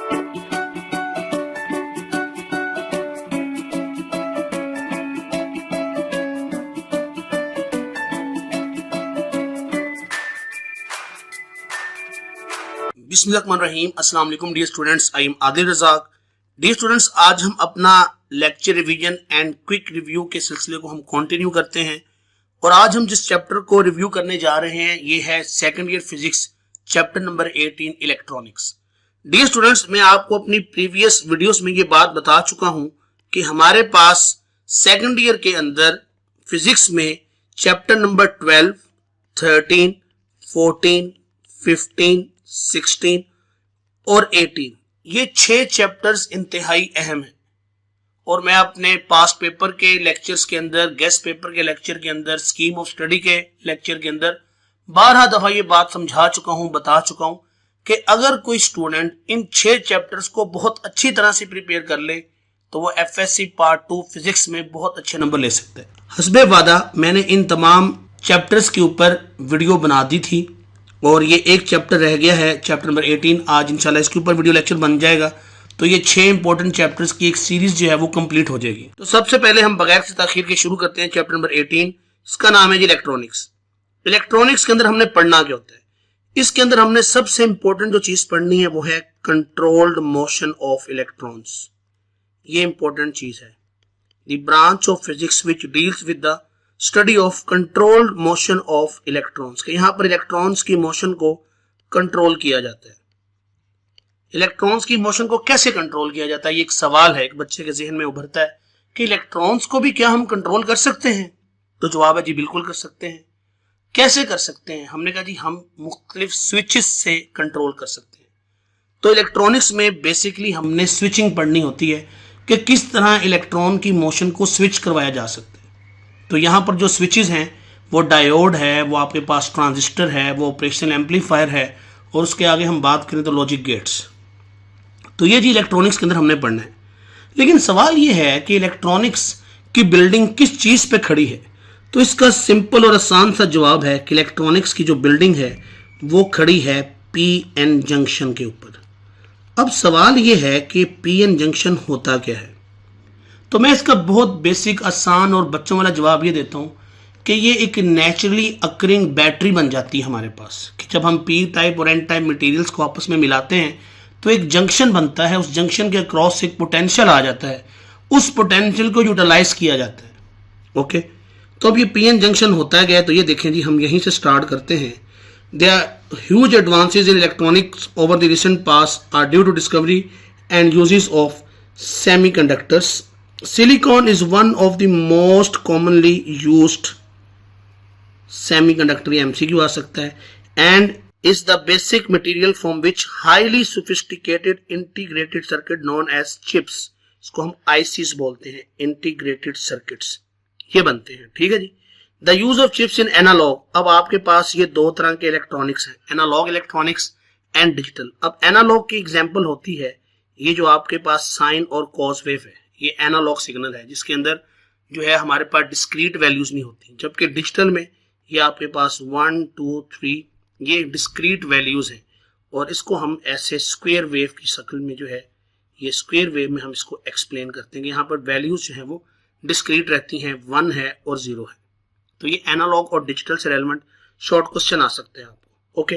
बिस्मिल्लाहिर्रहमानिर्रहीम। अस्सलाम वालेकुम dear students, I am Adil Razzaq. Dear students, आज हम अपना lecture revision and quick review के सिलसिले को हम कंटिन्यू करते हैं और आज हम जिस चैप्टर को रिव्यू करने जा रहे हैं ये है second year physics chapter number 18 electronics. Dear students, मैं आपको अपनी प्रीवियस वीडियोस में ये बात बता चुका हूं कि हमारे पास सेकंड ईयर के अंदर फिजिक्स में चैप्टर नंबर 12, 13, 14, 15, 16 और 18 ये 6 चैप्टर्स इंतहाई अहम हैं और मैं अपने पास्ट पेपर के लेक्चर्स के अंदर, गेस्ट पेपर के लेक्चर के अंदर, स्कीम ऑफ स्टडी के लेक्चर के अंदर 12 दफा ये बात समझा चुका हूं, बता चुका हूं कि अगर कोई स्टूडेंट इन 6 चैप्टर्स को बहुत अच्छी तरह से प्रिपेयर कर ले तो वो एफएससी पार्ट 2 फिजिक्स में बहुत अच्छे नंबर ले सकते हैं। हस्बे वादा मैंने इन तमाम चैप्टर्स के ऊपर वीडियो बना दी थी और ये एक चैप्टर रह गया है, चैप्टर नंबर 18। आज इंशाल्लाह इसके ऊपर वीडियो लेक्चर बन जाएगा तो ये 6 इंपॉर्टेंट चैप्टर्स की एक सीरीज जो है वो कंप्लीट हो जाएगी। तो सबसे पहले हम बगैर से ताखीर के शुरू करते हैं चैप्टर नंबर 18। इसका नाम है जी इलेक्ट्रॉनिक्स। इलेक्ट्रॉनिक्स के अंदर हमने पढ़ना क्या होता है? इसके अंदर हमने सबसे इंपॉर्टेंट जो चीज पढ़नी है वो है कंट्रोल्ड मोशन ऑफ इलेक्ट्रॉन्स। ये इंपॉर्टेंट चीज है। The branch of physics which deals with the study of controlled motion of electrons. के यहाँ पर इलेक्ट्रॉन्स की मोशन को कंट्रोल किया जाता है। इलेक्ट्रॉन्स की मोशन को कैसे कंट्रोल किया जाता है, ये एक सवाल है, एक बच्चे के जहन में उभरता है कि इलेक्ट्रॉन्स को भी क्या हम कंट्रोल कर सकते हैं? तो जवाब है जी बिल्कुल कर सकते हैं। कैसे कर सकते हैं? हमने कहा जी हम मुख्तलिफ स्विचेस से कंट्रोल कर सकते हैं। तो इलेक्ट्रॉनिक्स में बेसिकली हमने स्विचिंग पढ़नी होती है कि किस तरह इलेक्ट्रॉन की मोशन को स्विच करवाया जा सकता है। तो यहाँ पर जो स्विचेस हैं वो डायोड है, वो आपके पास ट्रांजिस्टर है, वो ऑपरेशनल एम्पलीफायर है और उसके आगे हम बात करें तो लॉजिक गेट्स। तो ये जी इलेक्ट्रॉनिक्स के अंदर हमने पढ़ना है। लेकिन सवाल ये है कि इलेक्ट्रॉनिक्स की बिल्डिंग किस चीज़ पे खड़ी है? तो इसका सिंपल और आसान सा जवाब है कि इलेक्ट्रॉनिक्स की जो बिल्डिंग है वो खड़ी है पीएन जंक्शन के ऊपर। अब सवाल ये है कि पीएन जंक्शन होता क्या है? तो मैं इसका बहुत बेसिक, आसान और बच्चों वाला जवाब ये देता हूँ कि ये एक नेचुरली अकरिंग बैटरी बन जाती है हमारे पास कि जब हम पी टाइप और एन टाइप मटेरियल्स को आपस में मिलाते हैं तो एक जंक्शन बनता है। उस जंक्शन के अक्रॉस एक पोटेंशियल आ जाता है, उस पोटेंशियल को यूटिलाइज किया जाता है। ओके, तो अब ये पीएन जंक्शन होता है क्या? तो ये देखें जी, हम यहीं से स्टार्ट करते हैं। They are huge advances in electronics over the recent past are due to discovery and uses of semiconductors. Silicon is one of the most commonly used semiconductor, MCQ आ सकता है, and is the basic material from which highly sophisticated integrated circuit known as chips, इसको हम ICs बोलते हैं, integrated circuits, ये बनते हैं। ठीक है जी। The use of chips in analog, अब आपके पास ये दो तरह के इलेक्ट्रॉनिक्स हैं, एनालॉग इलेक्ट्रॉनिक्स एंड डिजिटल। अब एनालॉग की एग्जांपल होती है ये जो आपके पास साइन और कॉस वेव है, ये एनालॉग सिग्नल है जिसके अंदर जो है हमारे पास डिस्क्रीट वैल्यूज नहीं होती। जबकि डिजिटल में ये आपके पास 1, 2, 3 ये डिस्क्रीट वैल्यूज हैं और इसको हम ऐसे स्क्वायर वेव की शक्ल में जो है, ये स्क्वायर वेव में हम इसको एक्सप्लेन करते हैं कि यहाँ पर वैल्यूज जो है वो डिस्क्रीट रहती हैं, 1 है और 0 है। तो ये एनालॉग और डिजिटल से रेलेवेंट शॉर्ट क्वेश्चन आ सकते हैं आपको। ओके,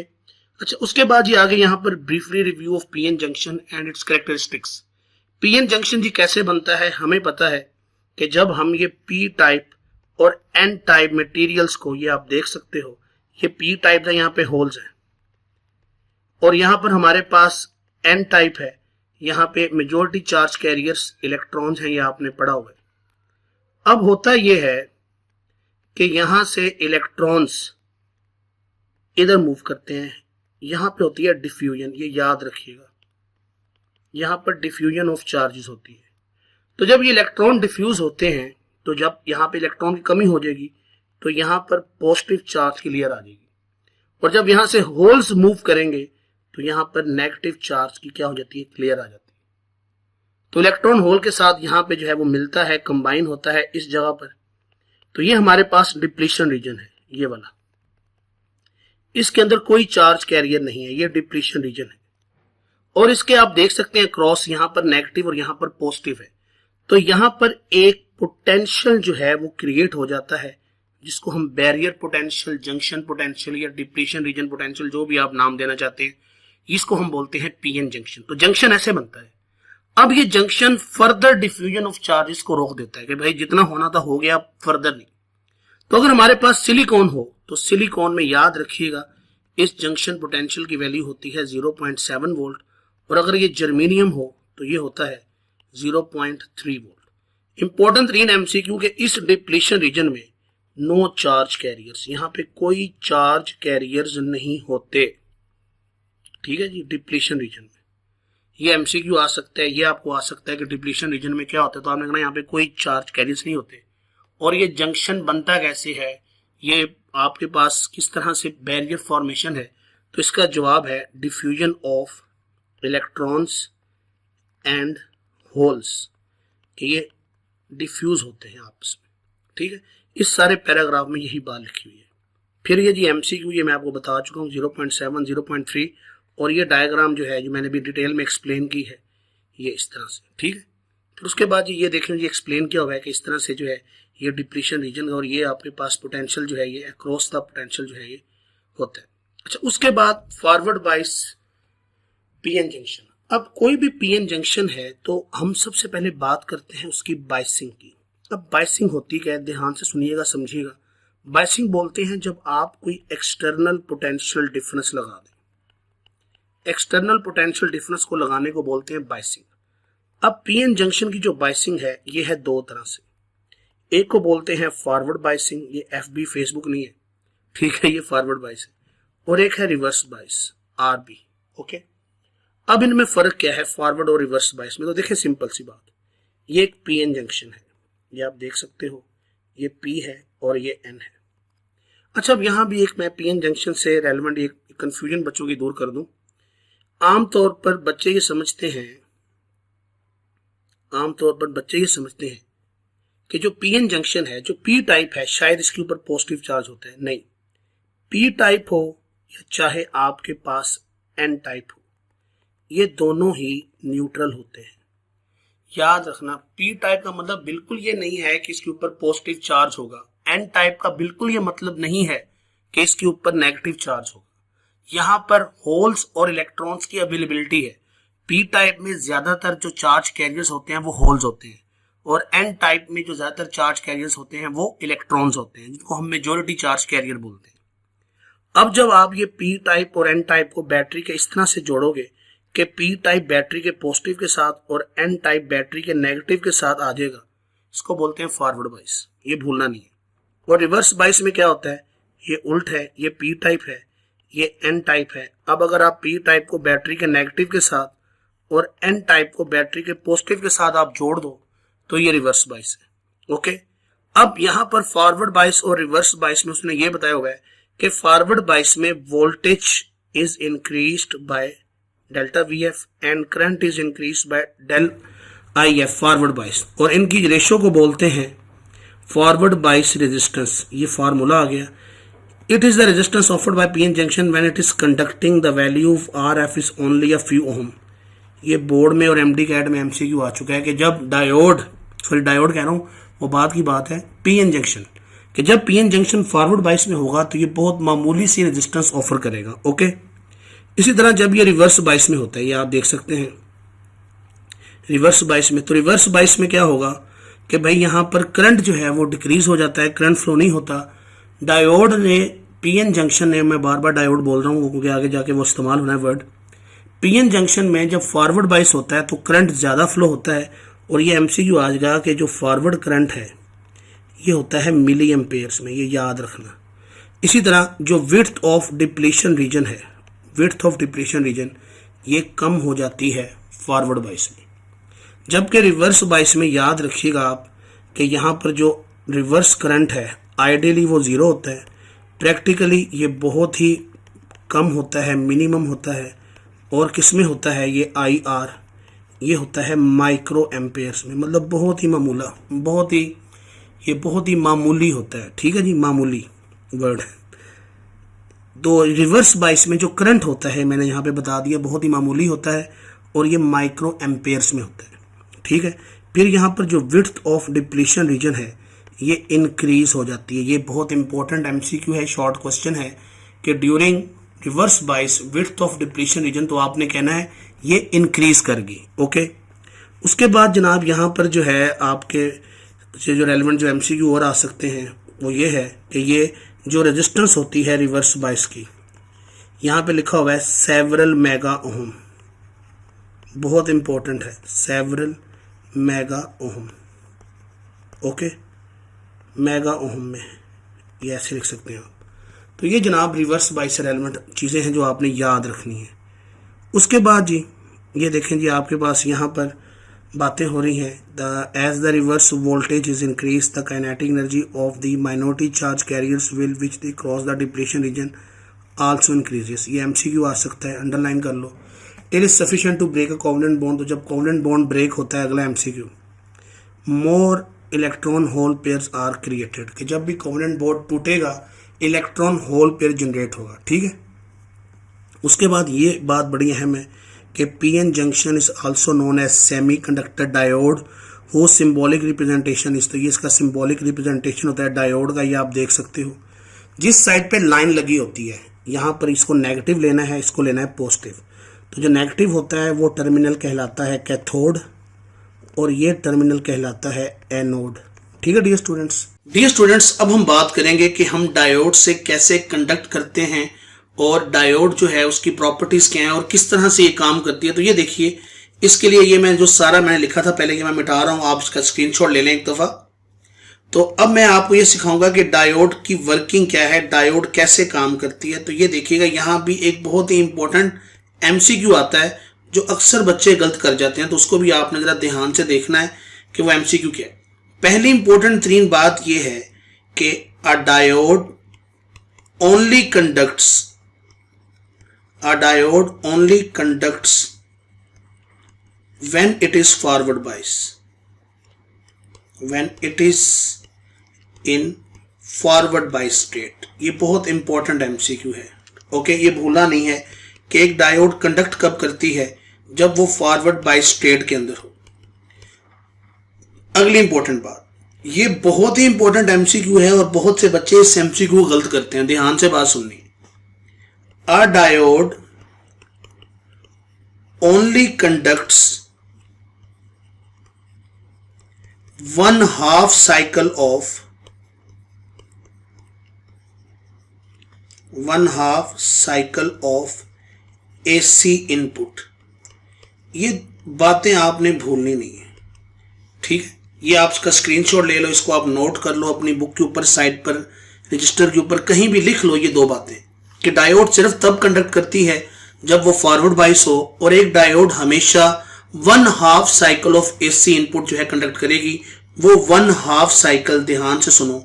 अच्छा, उसके बाद ये आगे यहाँ पर briefly review of PN junction and its characteristics. PN junction जी कैसे बनता है? हमें पता है कि जब हम ये पी टाइप और एन टाइप मटेरियल्स को, ये आप देख सकते हो, ये पी टाइप है, यहाँ पे होल्स हैं और यहाँ पर हमारे पास एन टाइप है, यहाँ पे मेजॉरिटी चार्ज कैरियर्स इलेक्ट्रॉन्स हैं, ये आपने पढ़ा हुआ है। अब होता ये है कि यहां से इलेक्ट्रॉन्स इधर मूव करते हैं, यहां पे होती है डिफ्यूजन, ये याद रखिएगा, यहां पर डिफ्यूजन ऑफ चार्जेस होती है। तो जब ये इलेक्ट्रॉन डिफ्यूज होते हैं तो जब यहाँ पे इलेक्ट्रॉन की कमी हो जाएगी तो यहाँ पर पॉजिटिव चार्ज की लेयर आ जाएगी और जब यहाँ से होल्स मूव करेंगे तो यहाँ पर नेगेटिव चार्ज की क्या हो जाती है, लेयर आ जाती है। तो इलेक्ट्रॉन होल के साथ यहाँ पे जो है वो मिलता है, कंबाइन होता है इस जगह पर। तो ये हमारे पास डिप्लीशन रीजन है, ये वाला, इसके अंदर कोई चार्ज कैरियर नहीं है, ये डिप्लीशन रीजन है। और इसके आप देख सकते हैं क्रॉस यहाँ पर नेगेटिव और यहाँ पर पॉजिटिव है, तो यहाँ पर एक पोटेंशियल जो है वो क्रिएट हो जाता है, जिसको हम बैरियर पोटेंशियल, जंक्शन पोटेंशियल या डिप्लीशन रीजन पोटेंशियल, जो भी आप नाम देना चाहते हैं, इसको हम बोलते हैं पीएन जंक्शन। तो जंक्शन ऐसे बनता है। अब ये junction further diffusion of charges को रोक देता है कि भाई जितना होना था हो गया, फर्दर नहीं। तो अगर हमारे पास सिलिकॉन हो तो सिलिकॉन में याद रखिएगा इस जंक्शन पोटेंशियल की वैल्यू होती है 0.7 वोल्ट, और अगर ये जर्मेनियम हो तो ये होता है 0.3 वोल्ट। इंपॉर्टेंट रीन एमसीक्यू के इस डिप्लीशन रीजन में नो चार्ज कैरियर्स, यहाँ पे कोई चार्ज कैरियर्स नहीं होते, ठीक है जी। डिप्लीशन रीजन में ये एमसीक्यू आ सकता है, ये आपको आ सकता है कि डिप्लीशन रीजन में क्या होता है, तो आपने कहना यहाँ पे कोई चार्ज कैरियर्स नहीं होते। और ये जंक्शन बनता कैसे है, ये आपके पास किस तरह से बैरियर फॉर्मेशन है, तो इसका जवाब है diffusion of electrons and holes, कि ये डिफ्यूज होते हैं आपस में, ठीक है। इस सारे पैराग्राफ में यही बात लिखी हुई है। फिर ये जी एमसीक्यू ये मैं आपको बता चुका हूँ 0.7, 0.3, और ये डायग्राम जो है जो मैंने भी डिटेल में एक्सप्लेन की है ये इस तरह से, ठीक है। फिर उसके बाद ये देखें ये एक्सप्लेन क्या हुआ है कि इस तरह से जो है ये डिप्लीशन रीजन, और ये आपके पास पोटेंशियल जो है ये अक्रॉस द पोटेंशियल जो है ये होता है। अच्छा, उसके बाद फॉरवर्ड बायस पीएन जंक्शन। अब कोई भी पीएन जंक्शन है तो हम सबसे पहले बात करते हैं उसकी बायसिंग की। अब बायसिंग होती क्या है, ध्यान से सुनिएगा, समझिएगा। बायसिंग बोलते हैं जब आप कोई एक्सटर्नल पोटेंशियल डिफरेंस लगा दें। एक्सटर्नल पोटेंशियल डिफरेंस को लगाने को बोलते हैं बायसिंग। अब पीएन जंक्शन की जो बायसिंग है ये है दो तरह से। एक को बोलते हैं फॉरवर्ड बायसिंग, ये एफबी फेसबुक नहीं है, ठीक है, ये फॉरवर्ड बायस है। और एक है रिवर्स बायस, आरबी, ओके। अब इनमें फर्क क्या है फॉरवर्ड और रिवर्स बायस में, तो देखें सिंपल सी बात, ये एक पीएन जंक्शन है, ये आप देख सकते हो, ये पी है और ये एन है। अच्छा, अब यहां भी एक मैं पीएन जंक्शन से रेलेवेंट एक कंफ्यूजन बच्चों की दूर कर दूं। आमतौर पर बच्चे ये समझते हैं कि जो पीएन जंक्शन है, जो पी टाइप है, शायद इसके ऊपर पॉजिटिव चार्ज होता है। नहीं, पी टाइप हो या चाहे आपके पास एन टाइप हो, ये दोनों ही न्यूट्रल होते हैं। याद रखना, पी टाइप का मतलब बिल्कुल ये नहीं है कि इसके ऊपर पॉजिटिव चार्ज होगा। एन टाइप का बिल्कुल ये मतलब नहीं है कि इसके ऊपर नेगेटिव चार्ज होगा। यहाँ पर होल्स और इलेक्ट्रॉन्स की अवेलेबिलिटी है। पी टाइप में ज्यादातर जो चार्ज कैरियर्स होते हैं वो होल्स होते हैं, और एन टाइप में जो ज्यादातर चार्ज कैरियर्स होते हैं वो इलेक्ट्रॉन्स होते हैं, जिनको हम मेजॉरिटी चार्ज कैरियर बोलते हैं। अब जब आप ये पी टाइप और एन टाइप को बैटरी के इस तरह से जोड़ोगे कि पी टाइप बैटरी के पॉजिटिव के साथ और एन टाइप बैटरी के नेगेटिव के साथ आ जाएगा, इसको बोलते हैं फॉरवर्ड बायस, ये भूलना नहीं है। और रिवर्स बायस में क्या होता है, ये उल्ट है, ये पी टाइप है, ये एन टाइप है। अब अगर आप पी टाइप को बैटरी के नेगेटिव के साथ और एन टाइप को बैटरी के पॉजिटिव के साथ आप जोड़ दो तो ये रिवर्स बायस है, ओके। अब यहां पर फॉरवर्ड बायस और रिवर्स बायस में उसने ये बताया हुआ है कि फॉरवर्ड बायस में voltage is increased by delta VF and current is increased by del IF, forward bias. और इनकी रेशो को बोलते हैं फॉरवर्ड बायस रेजिस्टेंस। ये फार्मूला आ गया, it is the resistance offered by PN junction when it is conducting the value of RF is only a few ohm. ये board में और एमडी कैट में एमसीक्यू आ चुका है कि जब डायोड कह रहा हूं, वो बात की बात है पीएन जंक्शन, कि जब पीएन जंक्शन फॉरवर्ड बायस में होगा तो ये बहुत मामूली सी रेजिस्टेंस ऑफर करेगा, ओके। इसी तरह जब ये रिवर्स बायस में होता है, ये आप देख सकते हैं रिवर्स बायस में, तो रिवर्स बायस में क्या होगा कि भाई यहाँ पर करंट जो है वो डिक्रीज हो जाता है, करंट फ्लो नहीं होता। डायोड ने पीएन जंक्शन ने, मैं बार बार डायोड बोल रहा हूँ क्योंकि आगे जाके वो इस्तेमाल होना है वर्ड, पीएन जंक्शन में जब फॉरवर्ड बायस होता है तो करंट ज्यादा फ्लो होता है, और ये एमसीक्यू आ जाएगा कि जो फॉरवर्ड करंट है ये होता है मिली एम्पेयर्स में, ये याद रखना। इसी तरह जो विड्थ ऑफ डिप्लीशन रीजन है, विड्थ ऑफ डिप्लीशन रीजन ये कम हो जाती है फॉरवर्ड बायस में, जबकि रिवर्स बायस में याद रखिएगा आप कि यहाँ पर जो रिवर्स करंट है आइडियली वो जीरो होता है, प्रैक्टिकली ये बहुत ही कम होता है, मिनिमम होता है। और किस में होता है ये आई आर, ये होता है माइक्रो एम्पेयर्स में, मतलब बहुत ही मामूला, बहुत ही मामूली होता है, ठीक है जी, मामूली वर्ड है, तो रिवर्स बाइस में जो करंट होता है मैंने यहाँ पे बता दिया बहुत ही मामूली होता है और ये माइक्रो एम्पेयर्स में होता है, ठीक है। फिर यहाँ पर जो विड्थ ऑफ डिप्लीशन रीजन है ये इंक्रीज हो जाती है। ये बहुत इंपॉर्टेंट एमसीक्यू है, शॉर्ट क्वेश्चन है कि during reverse bias width of depletion region, तो आपने कहना है ये इंक्रीज करगी, ओके। उसके बाद जनाब यहाँ पर जो है आपके जो रेलेवेंट जो एमसीक्यू और आ सकते हैं वो ये है कि ये जो रेजिस्टेंस होती है रिवर्स बाइस की, यहाँ पे लिखा हुआ है सेवरल मेगा ओम, बहुत इंपॉर्टेंट है, several mega ohm, okay, mega ohm में ये ऐसे लिख सकते हैं आप। तो ये जनाब रिवर्स बाइस से रेलेवेंट चीज़ें हैं जो आपने याद रखनी है। उसके बाद जी ये देखें जी आपके पास यहाँ पर बातें हो रही हैं, the as the reverse voltage is increase the kinetic energy of the minority charge carriers will which they cross the depletion region also increases. ये एमसीक्यू आ सकता है, अंडरलाइन कर लो। It is sufficient to break a covalent bond, तो जब covalent bond break होता है, अगला MCQ, more electron hole pairs are created, कि जब भी कोवेलेंट बॉन्ड टूटेगा इलेक्ट्रॉन होल पेयर जनरेट होगा, ठीक है। उसके बाद ये बात बड़ी अहम है कि PN junction is also known as semiconductor diode हो सिंबॉलिक रिप्रेजेंटेशन इस, तो ये इसका सिंबॉलिक रिप्रेजेंटेशन होता है डायोड का। ये आप देख सकते हो जिस साइड पे लाइन लगी होती है, यहाँ पर इसको नेगेटिव लेना है, इसको लेना है पॉजिटिव। तो जो नेगेटिव होता है वो टर्मिनल कहलाता है कैथोड और ये टर्मिनल कहलाता है एनोड, ठीक है डियर स्टूडेंट्स। डियर स्टूडेंट्स, अब हम बात करेंगे कि हम डायोड से कैसे कंडक्ट करते हैं और डायोड जो है उसकी प्रॉपर्टीज क्या हैं और किस तरह से ये काम करती है। तो ये देखिए, इसके लिए ये मैं जो सारा मैंने लिखा था पहले, ये मैं मिटा रहा हूं, आप इसका स्क्रीनशॉट ले लें एक दफा। तो अब मैं आपको ये सिखाऊंगा कि डायोड की वर्किंग क्या है, डायोड कैसे काम करती है। तो ये देखिएगा, यहाँ भी एक बहुत ही इंपॉर्टेंट एमसीक्यू आता है जो अक्सर बच्चे गलत कर जाते हैं, तो उसको भी आपने जरा ध्यान से देखना है कि वो एमसीक्यू क्या है। पहली इंपॉर्टेंट तीन बात ये है कि अ diode only conducts when it is forward bias, when it is in forward bias state। ये बहुत इंपॉर्टेंट एमसीक्यू है, ओके। ये भूलना नहीं है कि एक डायोड कंडक्ट कब करती है, जब वो फॉरवर्ड बाइस स्टेट के अंदर हो। अगली इंपॉर्टेंट बात, ये बहुत ही इंपॉर्टेंट एमसीक्यू है और बहुत से बच्चे इस एमसीक्यू को गलत करते हैं, ध्यान से बात सुननी। अ diode only conducts 1/2 cycle of AC input। ये बातें आपने भूलनी नहीं है, ठीक है। ये आप इसका स्क्रीनशॉट ले लो, इसको आप नोट कर लो अपनी बुक के ऊपर, साइड पर, रजिस्टर के ऊपर, कहीं भी लिख लो ये दो बातें कि डायोड सिर्फ तब कंडक्ट करती है जब वो फॉरवर्ड बाइस हो, और एक डायोड हमेशा 1/2 साइकिल ऑफ एसी इनपुट जो है कंडक्ट करेगी। वो 1/2 साइकिल, ध्यान से सुनो,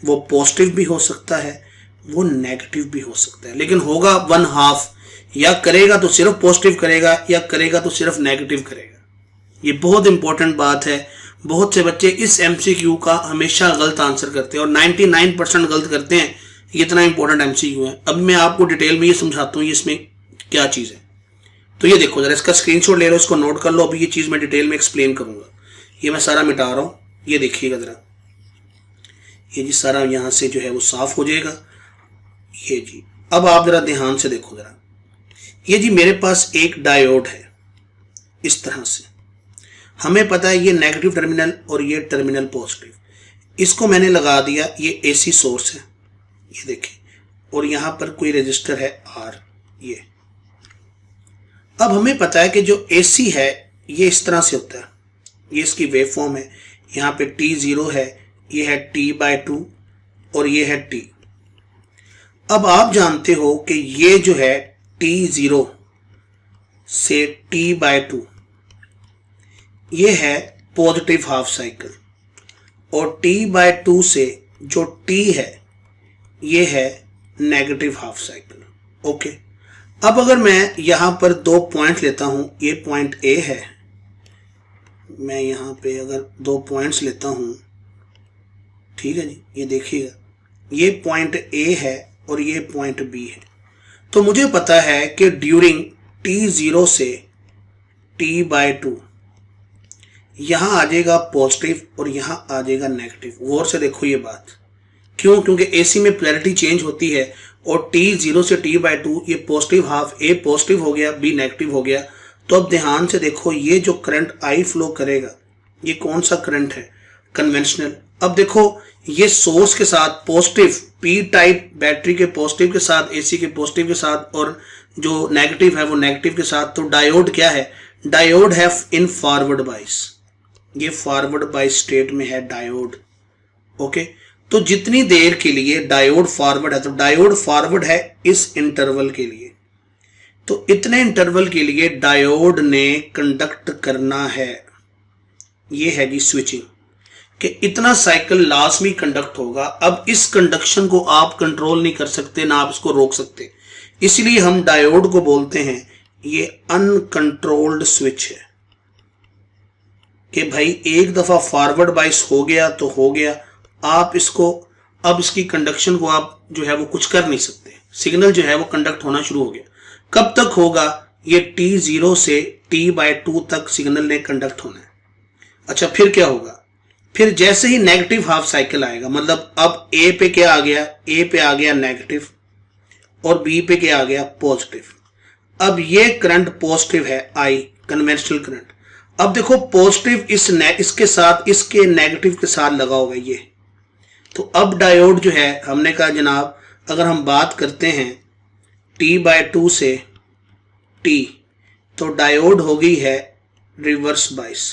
वो पॉजिटिव भी हो सकता है, वो नेगेटिव भी हो सकता है, लेकिन होगा 1/2। या करेगा तो सिर्फ पॉजिटिव करेगा या करेगा तो सिर्फ नेगेटिव करेगा। ये बहुत इंपॉर्टेंट बात है। बहुत से बच्चे इस एमसीक्यू का हमेशा गलत आंसर करते हैं और 99% गलत करते हैं। ये इतना इंपॉर्टेंट एमसीक्यू है। अब मैं आपको डिटेल में ये समझाता हूँ इसमें क्या चीज है। तो ये देखो जरा, इसका स्क्रीनशॉट ले लो, इसको नोट कर लो। अभी ये चीज मैं डिटेल में एक्सप्लेन करूंगा। ये मैं सारा मिटा रहा हूं, ये देखिएगा जरा, ये जी सारा यहां से जो है वो साफ हो जाएगा। ये जी, अब आप जरा ध्यान से देखो जरा, ये जी मेरे पास एक डायोड है इस तरह से, हमें पता है ये नेगेटिव टर्मिनल और ये टर्मिनल पॉजिटिव। इसको मैंने लगा दिया, ये एसी सोर्स है, ये देखिए, और यहां पर कोई रजिस्टर है आर। ये अब हमें पता है कि जो एसी है ये इस तरह से होता है, ये इसकी वेव फॉर्म है। यहाँ पे T0 है, ये है T/2 और ये है T। अब आप जानते हो कि ये जो है T0 से T/2 ये है पॉजिटिव हाफ साइकिल, और T/2 से जो T है ये है नेगेटिव हाफ साइकिल, ओके। अब अगर मैं यहां पर दो पॉइंट लेता हूं, ये पॉइंट ए है, मैं यहां पे अगर दो पॉइंट्स लेता हूं, ठीक है जी, ये देखिएगा, ये पॉइंट ए है और ये पॉइंट बी है। तो मुझे पता है कि ड्यूरिंग t0 से t/2 यहां आ जाएगा पॉजिटिव और यहां आ जाएगा नेगेटिव। गौर से देखो ये बात, क्यों? क्योंकि एसी में पोलैरिटी चेंज होती है और t0 से t/2 ये पॉजिटिव हाफ, ए पॉजिटिव हो गया, बी नेगेटिव हो गया। तो अब ध्यान से देखो, ये जो करंट आई फ्लो करेगा ये कौन सा करंट है? कन्वेंशनल। अब देखो ये सोर्स के साथ पॉजिटिव, पी टाइप बैटरी के पॉजिटिव के साथ, एसी के पॉजिटिव के साथ, और जो नेगेटिव है वो नेगेटिव के साथ। तो डायोड क्या है? डायोड है इन फॉरवर्ड बाइस, ये फॉरवर्ड बाइस स्टेट में है डायोड। ओके, तो जितनी देर के लिए डायोड फॉरवर्ड है, तो डायोड फॉरवर्ड है इस इंटरवल के लिए, तो इतने इंटरवल के लिए डायोड ने कंडक्ट करना है। ये है जी स्विचिंग, कि इतना साइकिल लाजमी कंडक्ट होगा। अब इस कंडक्शन को आप कंट्रोल नहीं कर सकते, ना आप इसको रोक सकते, इसलिए हम डायोड को बोलते हैं ये अनकंट्रोल्ड स्विच है, कि भाई एक दफा फॉरवर्ड बाइस हो गया तो हो गया, आप इसको, अब इसकी कंडक्शन को आप जो है वो कुछ कर नहीं सकते। सिग्नल जो है वो कंडक्ट होना शुरू हो गया। कब तक होगा? ये t0 से t/2 तक सिग्नल ने कंडक्ट होना है। अच्छा, फिर क्या होगा? फिर जैसे ही नेगेटिव हाफ साइकिल आएगा, मतलब अब ए पे क्या आ गया? ए पे आ गया नेगेटिव और बी पे क्या आ गया? पॉजिटिव। अब ये करंट पॉजिटिव है, आई कन्वेंशनल करंट। अब देखो पॉजिटिव इसके साथ, इसके नेगेटिव के साथ लगा होगा ये। तो अब डायोड जो है, हमने कहा जनाब अगर हम बात करते हैं t/2 से t, तो डायोड हो गई है रिवर्स बाइस।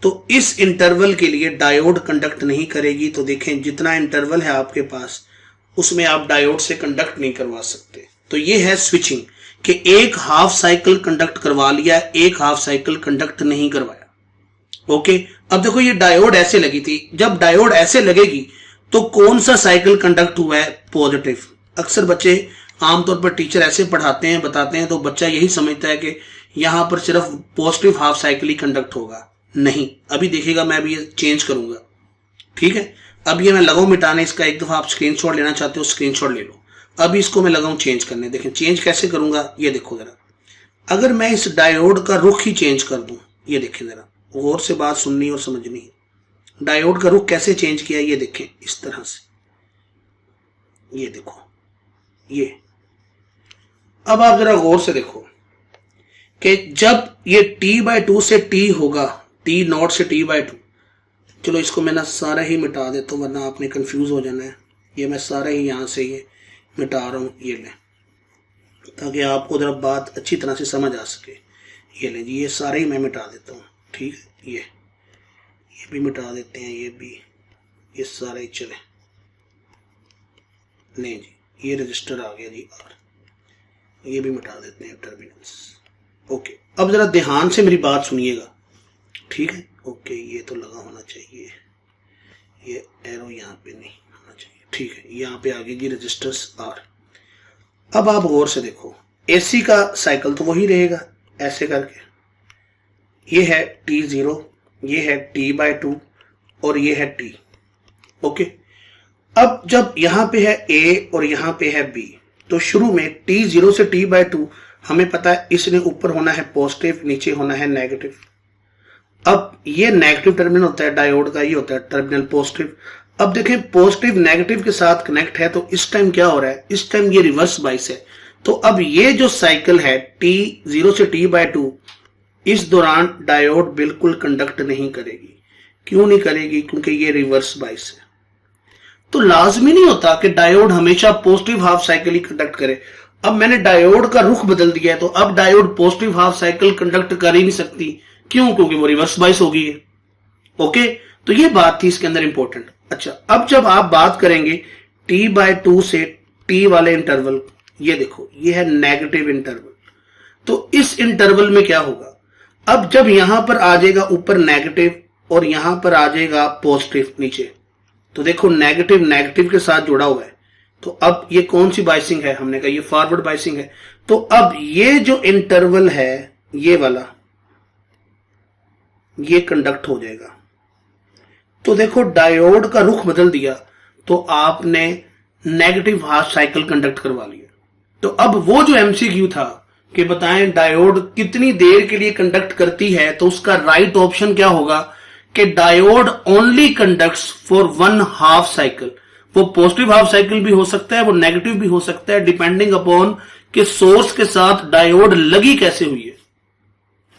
तो इस इंटरवल के लिए डायोड कंडक्ट नहीं करेगी। तो देखें जितना इंटरवल है आपके पास उसमें आप डायोड से कंडक्ट नहीं करवा सकते। तो ये है स्विचिंग, कि एक हाफ साइकिल कंडक्ट करवा लिया, एक हाफ साइकिल कंडक्ट नहीं करवाया। ओके, अब देखो ये डायोड ऐसे लगी थी, जब डायोड ऐसे लगेगी तो कौन सा साइकिल कंडक्ट हुआ है? पॉजिटिव। अक्सर बच्चे आमतौर पर टीचर ऐसे पढ़ाते हैं, बताते हैं, तो बच्चा यही समझता है कि यहां पर सिर्फ पॉजिटिव हाफ साइकिल ही कंडक्ट होगा। नहीं, अभी देखिएगा, मैं अभी ये चेंज करूंगा। ठीक है, अब ये मैं लगाऊं मिटाने, इसका एक दफा आप स्क्रीनशॉट लेना चाहते हो स्क्रीनशॉट ले लो। अभी इसको मैं लगाऊं चेंज करने, देखें चेंज कैसे करूंगा, ये देखो जरा। अगर मैं इस डायोड का रुख ही चेंज कर दूं, ये देखें जरा, गौर से बात सुननी और समझनी है। डायोड का रुख कैसे चेंज किया, ये देखें इस तरह से, ये देखो ये। अब आप जरा गौर से देखो कि जब ये t/2 से t होगा, t0 से t/2, चलो इसको मैं ना सारा ही मिटा देता हूँ वरना आपने कंफ्यूज हो जाना है। ये मैं सारा ही यहाँ से ये मिटा रहा हूँ, ये लें, ताकि आपको जरा बात अच्छी तरह से समझ आ सके। ये लें जी, ये सारे ही मैं मिटा देता हूँ। ठीक है, ये भी मिटा देते हैं, ये भी, ये सारे ही चले। नहीं जी, ये रजिस्टर आ गया जी आर, ये भी मिटा देते हैं टर्मिनल्स। ओके, अब जरा ध्यान से मेरी बात सुनिएगा। ठीक है, ओके, ये तो लगा होना चाहिए, ये एरो यहाँ पे नहीं होना चाहिए। ठीक है, यहाँ पे आ गई जी रजिस्टर्स आर। अब आप गौर से देखो, एसी का साइकिल तो वही रहेगा ऐसे करके। ये है t0, ये है t/2 और ये है t। ओके, अब जब यहाँ पे है a और यहाँ पे है b, तो शुरू में t0 से t/2 हमें पता है इसने ऊपर होना है पॉजिटिव, नीचे होना है नेगेटिव। अब ये नेगेटिव टर्मिनल होता है डायोड का, ये होता है टर्मिनल पॉजिटिव। अब देखें पॉजिटिव नेगेटिव के साथ कनेक्ट है, तो इस टाइम क्या हो रहा है? इस टाइम ये रिवर्स बाइस है। तो अब ये जो साइकिल है t0 से t/2, इस दौरान डायोड बिल्कुल कंडक्ट नहीं करेगी। क्यों नहीं करेगी? क्योंकि ये रिवर्स बाइस है। तो लाजमी नहीं होता कि डायोड हमेशा पॉजिटिव हाफ साइकिल ही कंडक्ट करे। अब मैंने डायोड का रुख बदल दिया है, तो अब diode positive half cycle conduct कर ही नहीं सकती। क्यों? क्योंकि वो रिवर्स बाइस हो गई है। ओके, तो ये बात थी इसके अंदर इंपॉर्टेंट। अच्छा, अब जब आप बात करेंगे t/2 से t वाले इंटरवल, ये देखो ये है नेगेटिव इंटरवल। तो इस इंटरवल में क्या होगा? अब जब यहां पर आ जाएगा ऊपर नेगेटिव और यहां पर आ जाएगा पॉजिटिव नीचे, तो देखो नेगेटिव नेगेटिव के साथ जुड़ा हुआ है। तो अब ये कौन सी बाइसिंग है? हमने कहा ये फॉरवर्ड बाइसिंग है। तो अब ये जो इंटरवल है ये वाला, ये कंडक्ट हो जाएगा। तो देखो डायोड का रुख बदल दिया, तो आपने नेगेटिव हाफ साइकिल कंडक्ट करवा लिया। तो अब वो जो एमसीक्यू था कि बताएं डायोड कितनी देर के लिए कंडक्ट करती है, तो उसका राइट ऑप्शन क्या होगा कि diode only conducts for one half cycle. वो पॉजिटिव हाफ साइकिल भी हो सकता है, वो नेगेटिव भी हो सकता है, डिपेंडिंग अपॉन कि सोर्स के साथ डायोड लगी कैसे हुई है।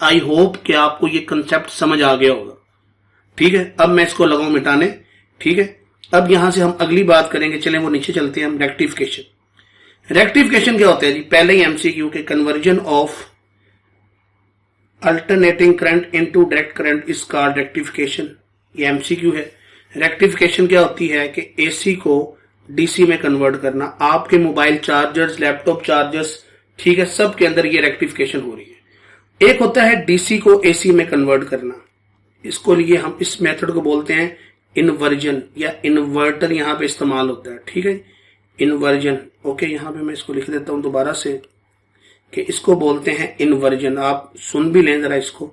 आई होप कि आपको ये कंसेप्ट समझ आ गया होगा। ठीक है, अब मैं इसको लगाऊं मिटाने। ठीक है, अब यहां से हम अगली बात करेंगे। चलें वो नीचे चलते हैं हम। रेक्टिफिकेशन। रेक्टिफिकेशन क्या होता है जी? पहले ही एमसीक्यू के conversion of alternating current into direct current is called rectification. ये एमसीक्यू है। रेक्टिफिकेशन क्या होती है कि एसी को डीसी में कन्वर्ट करना। आपके मोबाइल चार्जर्स, लैपटॉप चार्जर्स, ठीक है, सब के अंदर ये रेक्टिफिकेशन हो रही है। एक होता है डीसी को एसी में कन्वर्ट करना, इसको लिए हम इस मेथड को बोलते हैं इन्वर्जन या इन्वर्टर, यहां पे इस्तेमाल होता है। ठीक है, इन्वर्जन। ओके, यहां पे मैं इसको लिख देता हूं दोबारा से कि इसको बोलते हैं इन्वर्जन। आप सुन भी लें जरा इसको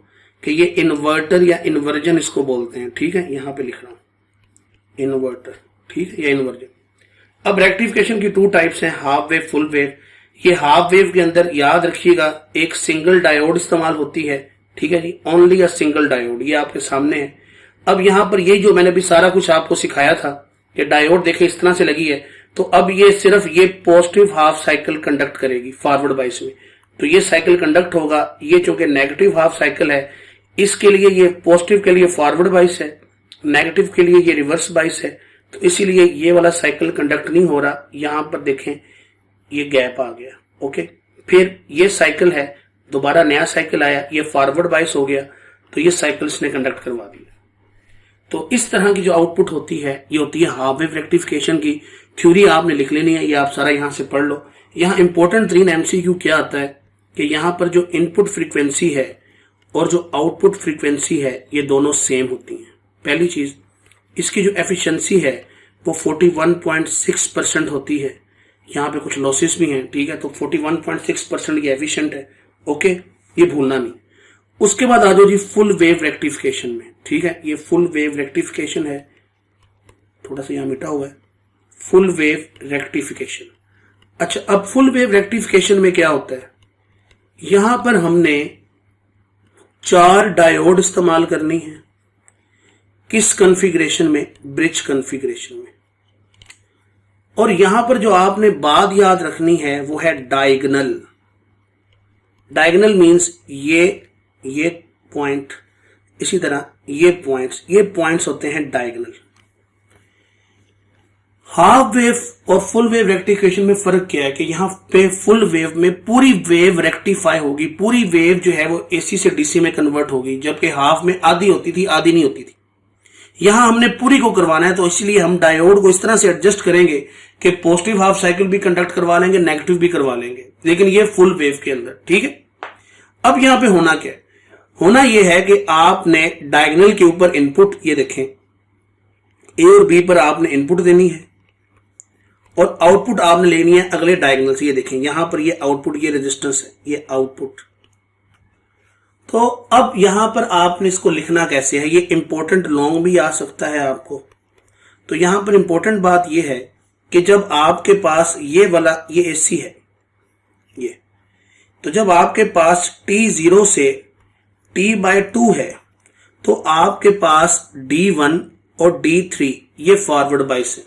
कि ये इन्वर्टर या इन्वर्जन इसको बोलते हैं। ठीक है, यहां पे लिख रहा हूं इन्वर्टर, ठीक है, या इन्वर्जन। अब रेक्टिफिकेशन की टू टाइप्स हैं, हाफ वेव, फुल वेव। ये हाफ वेव के अंदर याद रखिएगा एक सिंगल डायोड इस्तेमाल होती है। ठीक है जी, ओनली अ सिंगल डायोड, ये आपके सामने है। अब यहां पर ये जो मैंने भी सारा कुछ आपको सिखाया था कि डायोड देखे इस तरह से लगी है, तो अब ये सिर्फ ये पॉजिटिव हाफ साइकिल कंडक्ट करेगी फॉरवर्ड बाइस में। तो ये साइकिल कंडक्ट होगा। ये चूंकि नेगेटिव हाफ साइकिल है, इसके लिए ये पॉजिटिव के लिए फॉरवर्ड बाइस है, नेगेटिव के लिए ये रिवर्स बाइस है। तो इसीलिए ये वाला साइकिल कंडक्ट नहीं हो रहा। यहां पर देखें ये गैप आ गया। ओके, फिर ये साइकिल है, दोबारा नया साइकिल आया, ये फॉरवर्ड बाइस हो गया, तो ये साइकिल इसने कंडक्ट करवा दिया। तो इस तरह की जो आउटपुट होती है ये होती है हाफ वेव रेक्टिफिकेशन की। थ्योरी आपने लिख लेनी है, ये आप सारा यहां से पढ़ लो। यहां इंपॉर्टेंट 3 एमसीक्यू क्या आता है कि यहां पर जो इनपुट फ्रीक्वेंसी है और जो आउटपुट फ्रीक्वेंसी है ये दोनों सेम होती हैं। पहली चीज, इसकी जो एफिशिएंसी है वो 41.6% होती है। यहाँ पे कुछ लॉसेस भी हैं। ठीक है, तो 41.6% ये एफिशिएंट है। ओके, ये भूलना नहीं। उसके बाद आ जाओ जी फुल वेव रेक्टिफिकेशन में। ठीक है, ये फुल वेव रेक्टिफिकेशन है, थोड़ा सा यहाँ मिटा हुआ है, फुल वेव रेक्टिफिकेशन। अच्छा, अब फुल वेव रेक्टिफिकेशन में क्या होता है? यहां पर हमने 4 डायोड इस्तेमाल करनी है। किस कॉन्फ़िगरेशन में? ब्रिज कॉन्फ़िगरेशन में। और यहां पर जो आपने बात याद रखनी है वो है डायगोनल। डायगोनल मींस ये पॉइंट, इसी तरह ये पॉइंट्स होते हैं डायगोनल। हाफ वेव और फुल वेव रेक्टिफिकेशन में फर्क क्या है कि यहां पे फुल वेव में पूरी वेव रेक्टिफाई होगी, पूरी वेव जो है वो एसी से डीसी में कन्वर्ट होगी, जबकि हाफ में आधी होती थी, आधी नहीं होती थी। यहां हमने पूरी को करवाना है, तो इसलिए हम डायोड को इस तरह से एडजस्ट करेंगे कि पॉजिटिव हाफ साइकिल भी कंडक्ट करवा लेंगे, नेगेटिव भी करवा लेंगे, लेकिन ये फुल वेव के अंदर। ठीक है, अब यहां पे होना क्या है? होना यह है कि आपने डायगोनल के ऊपर इनपुट, ये देखें ए और बी पर आपने इनपुट देनी है और आउटपुट आपने लेनी है अगले डायगोनल से। ये देखें यहां पर ये आउटपुट, ये रेजिस्टेंस है, ये आउटपुट। तो अब यहां पर आपने इसको लिखना कैसे है? ये इंपॉर्टेंट लॉन्ग भी आ सकता है आपको। तो यहां पर इंपॉर्टेंट बात ये है कि जब आपके पास ये वाला ये एसी है, ये, तो जब आपके पास T0 से T/2 है तो आपके पास D1 और D3 ये फॉरवर्ड बाइस है।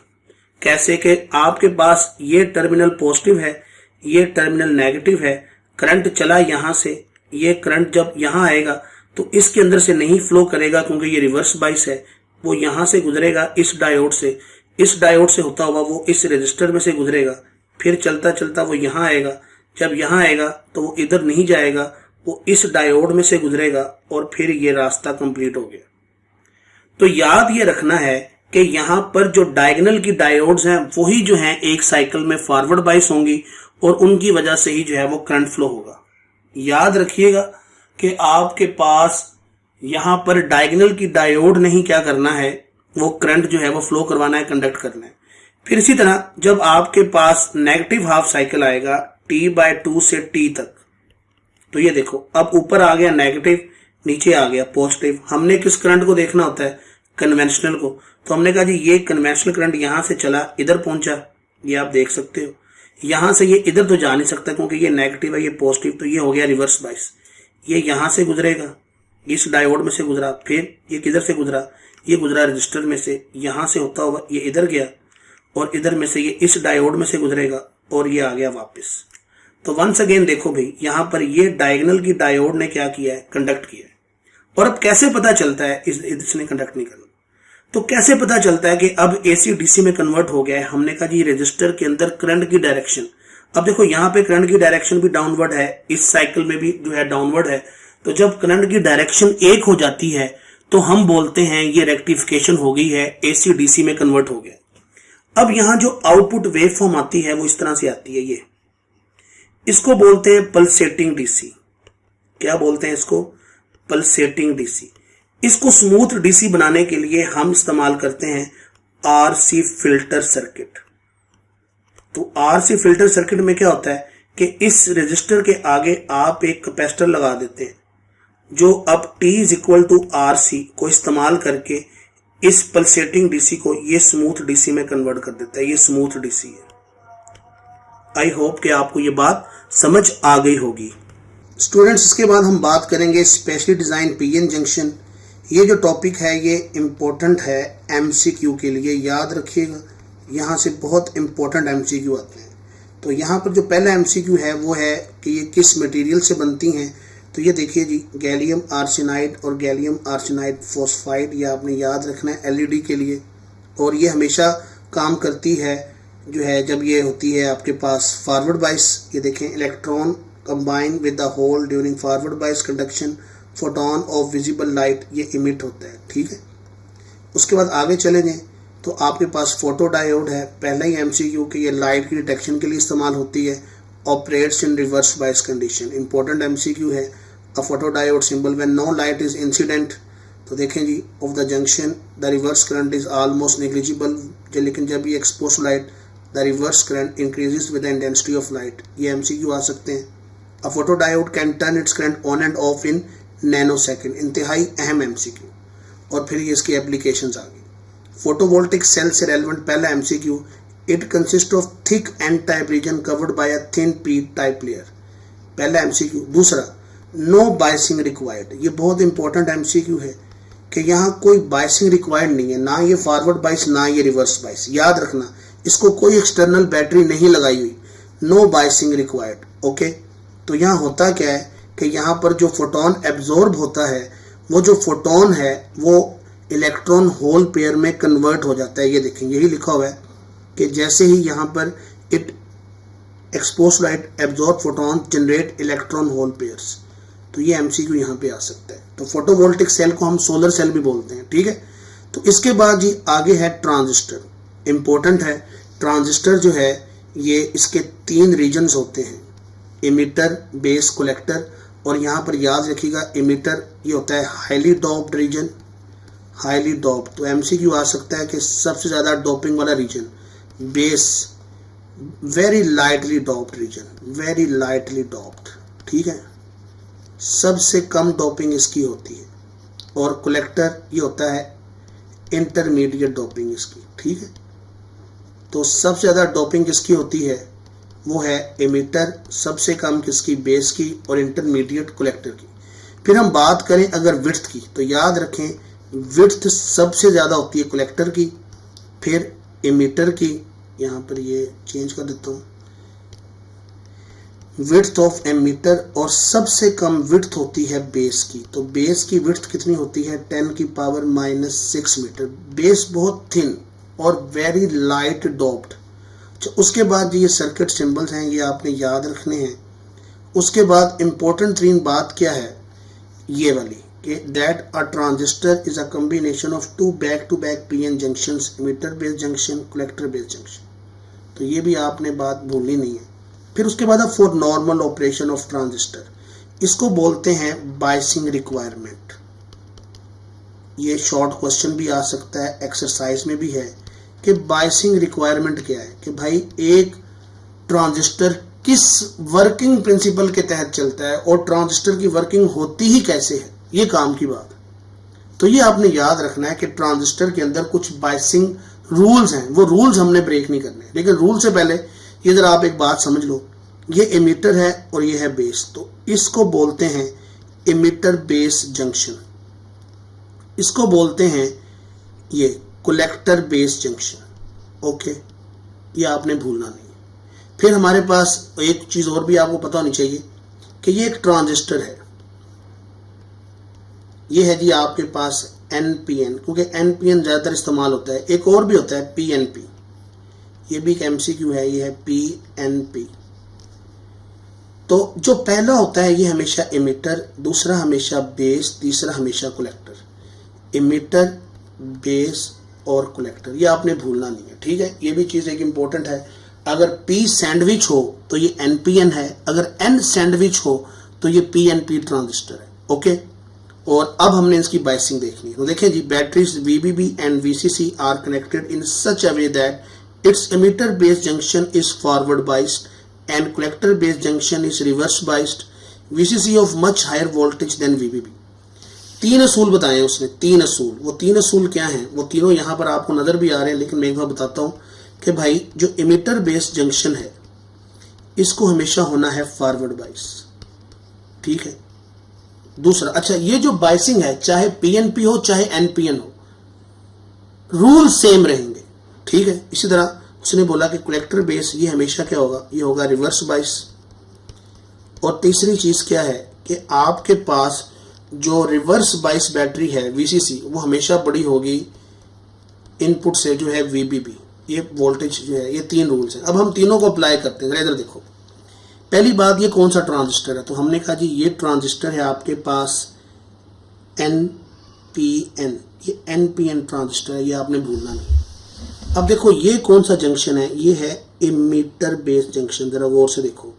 कैसे कि आपके पास ये टर्मिनल पॉजिटिव है, ये टर्मिनल नेगेटिव है, करंट चला यहां से, ये करंट जब यहां आएगा तो इसके अंदर से नहीं फ्लो करेगा क्योंकि ये रिवर्स बाइस है, वो यहां से गुजरेगा इस डायोड से, इस डायोड से होता हुआ वो इस रेजिस्टर में से गुजरेगा, फिर चलता चलता वो यहां आएगा, जब यहां आएगा तो वो इधर नहीं जाएगा, वो इस डायोड में से गुजरेगा और फिर ये रास्ता कंप्लीट हो गया। तो याद ये रखना है कि यहां पर जो डायगोनल की डायोड्स हैं वही जो हैं एक साइकिल में फॉरवर्ड बाइस होंगी और उनकी वजह से ही जो है वो करंट फ्लो होगा। याद रखिएगा कि आपके पास यहां पर डायगोनल की डायोड नहीं क्या करना है, वो करंट जो है वो फ्लो करवाना है, कंडक्ट करना है। फिर इसी तरह जब आपके पास नेगेटिव हाफ साइकिल आएगा T/2 से T तक, तो ये देखो अब ऊपर आ गया नेगेटिव, नीचे आ गया पॉजिटिव। हमने किस करंट को देखना होता है? कन्वेंशनल को। तो हमने कहा जी ये कन्वेंशनल करंट यहां से चला, इधर पहुंचा, ये आप देख सकते हो। यहाँ से ये इधर तो जा नहीं सकता क्योंकि ये नेगेटिव है, ये पॉजिटिव, तो ये हो गया रिवर्स बाइस। ये यहाँ से गुजरेगा, इस डायोड में से गुजरा, फिर ये किधर से गुजरा, ये गुजरा रजिस्टर में से, यहाँ से होता हुआ ये इधर गया और इधर में से ये इस डायोड में से गुजरेगा और ये आ गया वापस। तो वंस अगेन देखो भाई, यहाँ पर ये डायगोनल की डायोड ने क्या किया है, कंडक्ट किया है। और अब कैसे पता चलता है इसने कंडक्ट नहीं करना, तो कैसे पता चलता है कि अब एसी डीसी में कन्वर्ट हो गया है। हमने कहा जी रजिस्टर के अंदर करंट की डायरेक्शन, अब देखो यहाँ पे करंट की डायरेक्शन भी डाउनवर्ड है, इस साइकिल में भी जो है डाउनवर्ड है। तो जब करंट की डायरेक्शन एक हो जाती है तो हम बोलते हैं ये रेक्टिफिकेशन हो गई है, एसी डीसी में कन्वर्ट हो गया। अब यहाँ जो आउटपुट वेव फॉर्म आती है वो इस तरह से आती है, ये इसको बोलते हैं पल्सेटिंग डीसी। क्या बोलते हैं इसको, पल्सेटिंग डीसी। इसको स्मूथ डीसी बनाने के लिए हम इस्तेमाल करते हैं आरसी फिल्टर सर्किट। तो आरसी फिल्टर सर्किट में क्या होता है कि इस रेजिस्टर के आगे आप एक कैपेसिटर लगा देते हैं जो अब T = RC को इस्तेमाल करके इस पल्सेटिंग डीसी को ये स्मूथ डीसी में कन्वर्ट कर देता है। ये स्मूथ डीसी है। आई होप कि आपको ये बात समझ आ गई होगी स्टूडेंट्स। इसके बाद हम बात करेंगे स्पेशली डिजाइन पीएन जंक्शन। ये जो टॉपिक है ये इम्पोर्टेंट है एमसीक्यू के लिए, याद रखिएगा, यहाँ से बहुत इम्पोर्टेंट एमसीक्यू आते हैं। तो यहाँ पर जो पहला एमसीक्यू है वो है कि ये किस मटेरियल से बनती हैं। तो ये देखिए जी, गैलियम आर्सेनाइड और गैलियम आर्सेनाइड फॉस्फाइड, ये आपने याद रखना है एलईडी के लिए। और ये हमेशा काम करती है जो है जब ये होती है आपके पास फॉरवर्ड बाइस। ये देखें, electron combine with the hole during forward bias conduction photon of visible light, ये इमिट होता है, ठीक है। उसके बाद आगे चले जाएं तो आपके पास फोटो डायोड है। पहला ही एमसीक्यू कि ये लाइट की डिटेक्शन के लिए इस्तेमाल होती है, operates in reverse bias condition. Important MCQ है। A photo diode symbol when no light is incident, तो देखें जी, of the junction the reverse current is almost negligible. लेकिन जब ये expose light the reverse current increases with the intensity of light, ये MCQ आ सकते हैं। A photo diode can turn its current on and off in nano second, इंतहाई अहम MCQ. और फिर ये इसकी एप्लीकेशंस आ गई। फोटोवोल्टिक सेल से रेलेवेंट पहला MCQ, it consist of thick N type region covered by a thin P type layer, पहला एमसीक्यू। दूसरा, नो बाइसिंग रिक्वायर्ड, ये बहुत इंपॉर्टेंट एमसीक्यू है कि यहाँ कोई बाइसिंग रिक्वायर्ड नहीं है, ना ये फॉरवर्ड बाइस ना ये रिवर्स बाइस। याद रखना, इसको कोई एक्सटर्नल बैटरी नहीं लगाई हुई, नो बाइसिंग रिक्वायर्ड, ओके। तो यहाँ होता क्या है कि यहाँ पर जो फोटोन एब्जॉर्ब होता है, वो जो फोटोन है वो इलेक्ट्रॉन होल पेयर में कन्वर्ट हो जाता है। ये देखें, यही लिखा हुआ है कि जैसे ही यहाँ पर it expose light absorb photon generate electron hole pairs. तो ये एमसीक्यू यहाँ पे आ सकता है। तो फोटोवोल्टिक सेल को हम सोलर सेल भी बोलते हैं, ठीक है। तो इसके बाद जी आगे है ट्रांजिस्टर, इंपॉर्टेंट है। ट्रांजिस्टर जो है ये इसके 3 रीजन्स होते हैं, इमिटर, बेस, कलेक्टर। और यहाँ पर याद रखिएगा, इमिटर ये होता है highly doped region, highly doped. तो एमसीक्यू आ सकता है कि सबसे ज़्यादा डोपिंग वाला region base, very lightly doped region, very lightly doped, ठीक है, सबसे कम डोपिंग इसकी होती है। और कलेक्टर ये होता है इंटरमीडिएट डोपिंग इसकी, ठीक है। तो सबसे ज़्यादा डोपिंग किसकी होती है, वो है इमिटर, सबसे कम किसकी, बेस की, और इंटरमीडिएट कलेक्टर की। फिर हम बात करें अगर विड्थ की, तो याद रखें विड्थ सबसे ज़्यादा होती है कलेक्टर की, फिर इमिटर की, यहाँ पर ये चेंज कर देता हूँ, विड्थ ऑफ एमीटर, और सबसे कम विड्थ होती है बेस की। तो बेस की विड्थ कितनी होती है, 10⁻⁻⁶ मीटर। बेस बहुत थिन और वेरी लाइट डोप्ड। उसके बाद ये सर्किट सिंबल्स हैं, ये आपने याद रखने हैं। उसके बाद इम्पोर्टेंट तीन बात क्या है, ये वाली कि that a transistor is a combination of 2 back to back PN junctions, emitter base junction, collector base junction. तो ये भी आपने बात भूलनी नहीं है। फिर उसके बाद for normal operation of transistor, इसको बोलते हैं बाइसिंग रिक्वायरमेंट। ये शॉर्ट क्वेश्चन भी आ सकता है, एक्सरसाइज में भी है कि बाइसिंग रिक्वायरमेंट क्या है, कि भाई एक ट्रांजिस्टर किस वर्किंग प्रिंसिपल के तहत चलता है और ट्रांजिस्टर की वर्किंग होती ही कैसे है, ये काम की बात। तो ये आपने याद रखना है कि ट्रांजिस्टर के अंदर कुछ बाइसिंग रूल्स हैं, वो रूल्स हमने ब्रेक नहीं करने। लेकिन रूल से पहले ये जरा आप एक बात समझ लो, ये एमिटर है और ये है बेस, तो इसको बोलते हैं एमिटर बेस जंक्शन, इसको बोलते हैं ये कलेक्टर बेस जंक्शन। ओके, ये आपने भूलना नहीं। फिर हमारे पास एक चीज और भी आपको पता होनी चाहिए कि ये एक ट्रांजिस्टर है, ये है जी आपके पास एनपीएन, क्योंकि एनपीएन ज्यादातर इस्तेमाल होता है। एक और भी होता है पीएनपी, ये भी एक एमसीक्यू है, ये है पीएनपी। तो जो पहला होता है ये हमेशा एमिटर, दूसरा हमेशा बेस, तीसरा हमेशा कलेक्टर। एमिटर, बेस और कलेक्टर, ये आपने भूलना नहीं है, ठीक है। ये भी चीज एक इंपॉर्टेंट है। अगर पी सैंडविच हो तो ये एनपीएन है, अगर एन सैंडविच हो तो ये पीएनपी ट्रांजिस्टर है। ओके, और अब हमने इसकी बाइसिंग देखनी है। तो देखें जी, batteries VBB and VCC are connected in such a way that its emitter based junction is forward biased and collector based junction is reverse biased, VCC of much higher voltage than VBB। 3 असूल बताए उसने, 3 असूल। वो 3 असूल क्या हैं? वो तीनों यहाँ पर आपको नजर भी आ रहे हैं, लेकिन मैं एक बार बताता हूँ कि भाई जो एमिटर बेस्ड जंक्शन है इसको हमेशा होना है फॉरवर्ड बाइस, ठीक है। दूसरा, अच्छा, ये जो बाइसिंग है चाहे पीएनपी हो चाहे एनपीएन हो, रूल सेम रहेंगे, ठीक है। इसी तरह उसने बोला कि कलेक्टर बेस ये हमेशा क्या होगा, ये होगा रिवर्स बाइस। और तीसरी चीज क्या है कि आपके पास जो रिवर्स बाइस बैटरी है VCC, वो हमेशा बड़ी होगी इनपुट से जो है VBB, ये वोल्टेज जो है। ये 3 रूल्स हैं। अब हम तीनों को अप्लाई करते हैं। इधर देखो, पहली बात, ये कौन सा ट्रांजिस्टर है? तो हमने कहा जी ये ट्रांजिस्टर है आपके पास NPN, ये NPN ट्रांजिस्टर है, ये आपने भूलना नहीं। अब देखो ये कौन सा जंक्शन है? ये है एमिटर बेस जंक्शन। जरा गौर से देखो,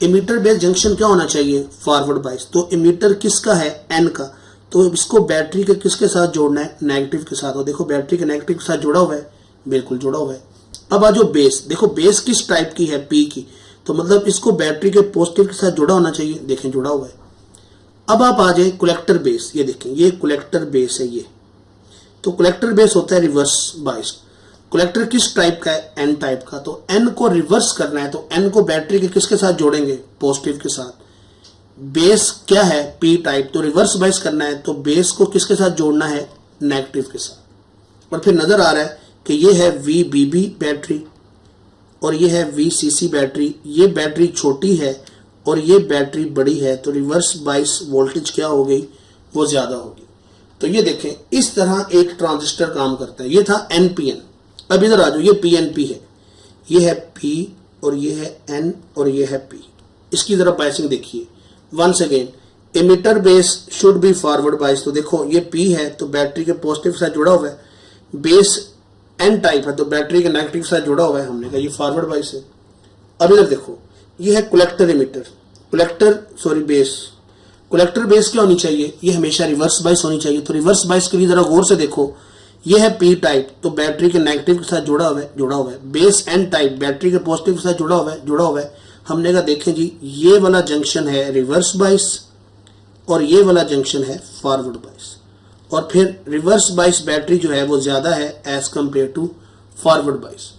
एमिटर बेस जंक्शन क्या होना चाहिए? Forward bias. तो एमिटर किसका है? N का। तो इसको बैटरी के किसके साथ जोड़ना है? नेगेटिव के साथ। और देखो बैटरी के नेगेटिव के साथ जुड़ा हुआ है, बिल्कुल जुड़ा हुआ है। अब आ जो बेस, देखो बेस किस टाइप की है? P की। तो मतलब इसको बैटरी के पॉजिटिव के साथ जुड़ा होना चाहिए, देखें जुड़ा हुआ है। अब आप आ जाए कलेक्टर बेस, ये देखें ये कलेक्टर बेस है ये। तो कलेक्टर बेस होता है रिवर्स बाइस। कलेक्टर किस टाइप का है? N टाइप का। तो N को रिवर्स करना है तो N को बैटरी के किसके साथ जोड़ेंगे? पॉजिटिव के साथ। बेस क्या है? P type. तो रिवर्स बाइस करना है तो बेस को किसके साथ जोड़ना है? नेगेटिव के साथ। और फिर नजर आ रहा है कि ये है VBB बैटरी और ये है VCC बैटरी। ये बैटरी छोटी है और ये बैटरी बड़ी है, तो रिवर्स बाइस वोल्टेज क्या हो गई? वो ज्यादा होगी। तो ये देखें इस तरह एक ट्रांजिस्टर काम करता है। ये था NPN। अब इधर आ जाओ, ये PNP है, ये है P और ये है N और ये है P। इसकी जरा बाइसिंग देखिए। Once again, emitter base should be forward bias. तो देखो ये P है तो बैटरी के पॉजिटिव के साथ जुड़ा हुआ है, बेस N टाइप है तो बैटरी के नेगेटिव के साथ जुड़ा हुआ है, हमने कहा ये फॉरवर्ड बाइस है। अब इधर देखो, ये है collector emitter, base. Collector base क्या होनी चाहिए? ये हमेशा रिवर्स बाइस होनी चाहिए। तो रिवर्स बाइस के लिए जरा गौर से देखो, ये है P टाइप तो बैटरी के नेगेटिव के साथ जुड़ा हुआ है। बेस N टाइप बैटरी के पॉजिटिव के साथ जुड़ा हुआ है। हमने कहा देखें जी ये वाला जंक्शन है रिवर्स बाइस और ये वाला जंक्शन है फॉरवर्ड बाइस। और फिर रिवर्स बाइस बैटरी जो है वो ज्यादा है as compare to forward bias.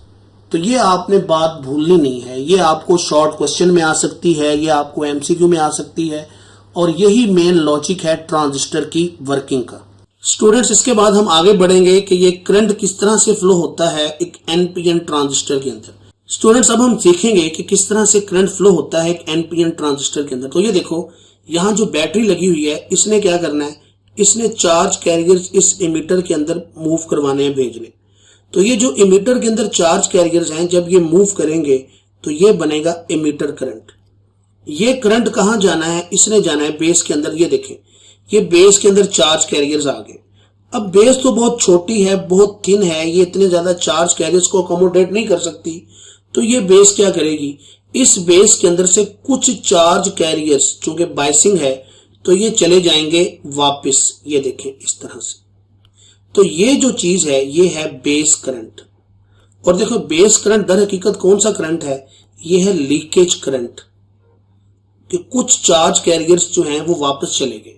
तो ये आपने बात भूलनी नहीं है। ये आपको शॉर्ट क्वेश्चन में आ सकती है, ये आपको एमसीक्यू में आ सकती है, और यही मेन लॉजिक है ट्रांजिस्टर की वर्किंग का। स्टूडेंट्स, इसके बाद हम आगे बढ़ेंगे कि ये करंट किस तरह से फ्लो होता है एक एनपीएन ट्रांजिस्टर के अंदर। स्टूडेंट्स, अब हम सीखेंगे कि किस तरह से करंट फ्लो होता है एक एनपीएन ट्रांजिस्टर के अंदर। तो ये देखो, यहाँ जो बैटरी लगी हुई है इसने क्या करना है? इसने चार्ज कैरियर्स इस इमीटर के अंदर मूव करवाने हैं, भेजने। तो ये जो इमीटर के अंदर चार्ज कैरियर्स हैं, जब ये मूव करेंगे तो ये बनेगा इमीटर करंट। ये करंट कहाँ जाना है? इसने जाना है बेस के अंदर। ये देखें, ये बेस के अंदर चार्ज कैरियर्स आ गए। अब बेस तो बहुत छोटी है, बहुत थिन है, ये इतने ज्यादा चार्ज कैरियर्स को अकोमोडेट नहीं कर सकती। तो ये बेस क्या करेगी? इस बेस के अंदर से कुछ चार्ज कैरियर्स, चूंकि बाइसिंग है तो ये चले जाएंगे वापस। ये देखें इस तरह से। तो ये जो चीज है ये है बेस करंट। और देखो बेस करंट दर हकीकत कौन सा करंट है? ये है लीकेज करंट, कि कुछ चार्ज कैरियर्स जो हैं वो वापस चले गए।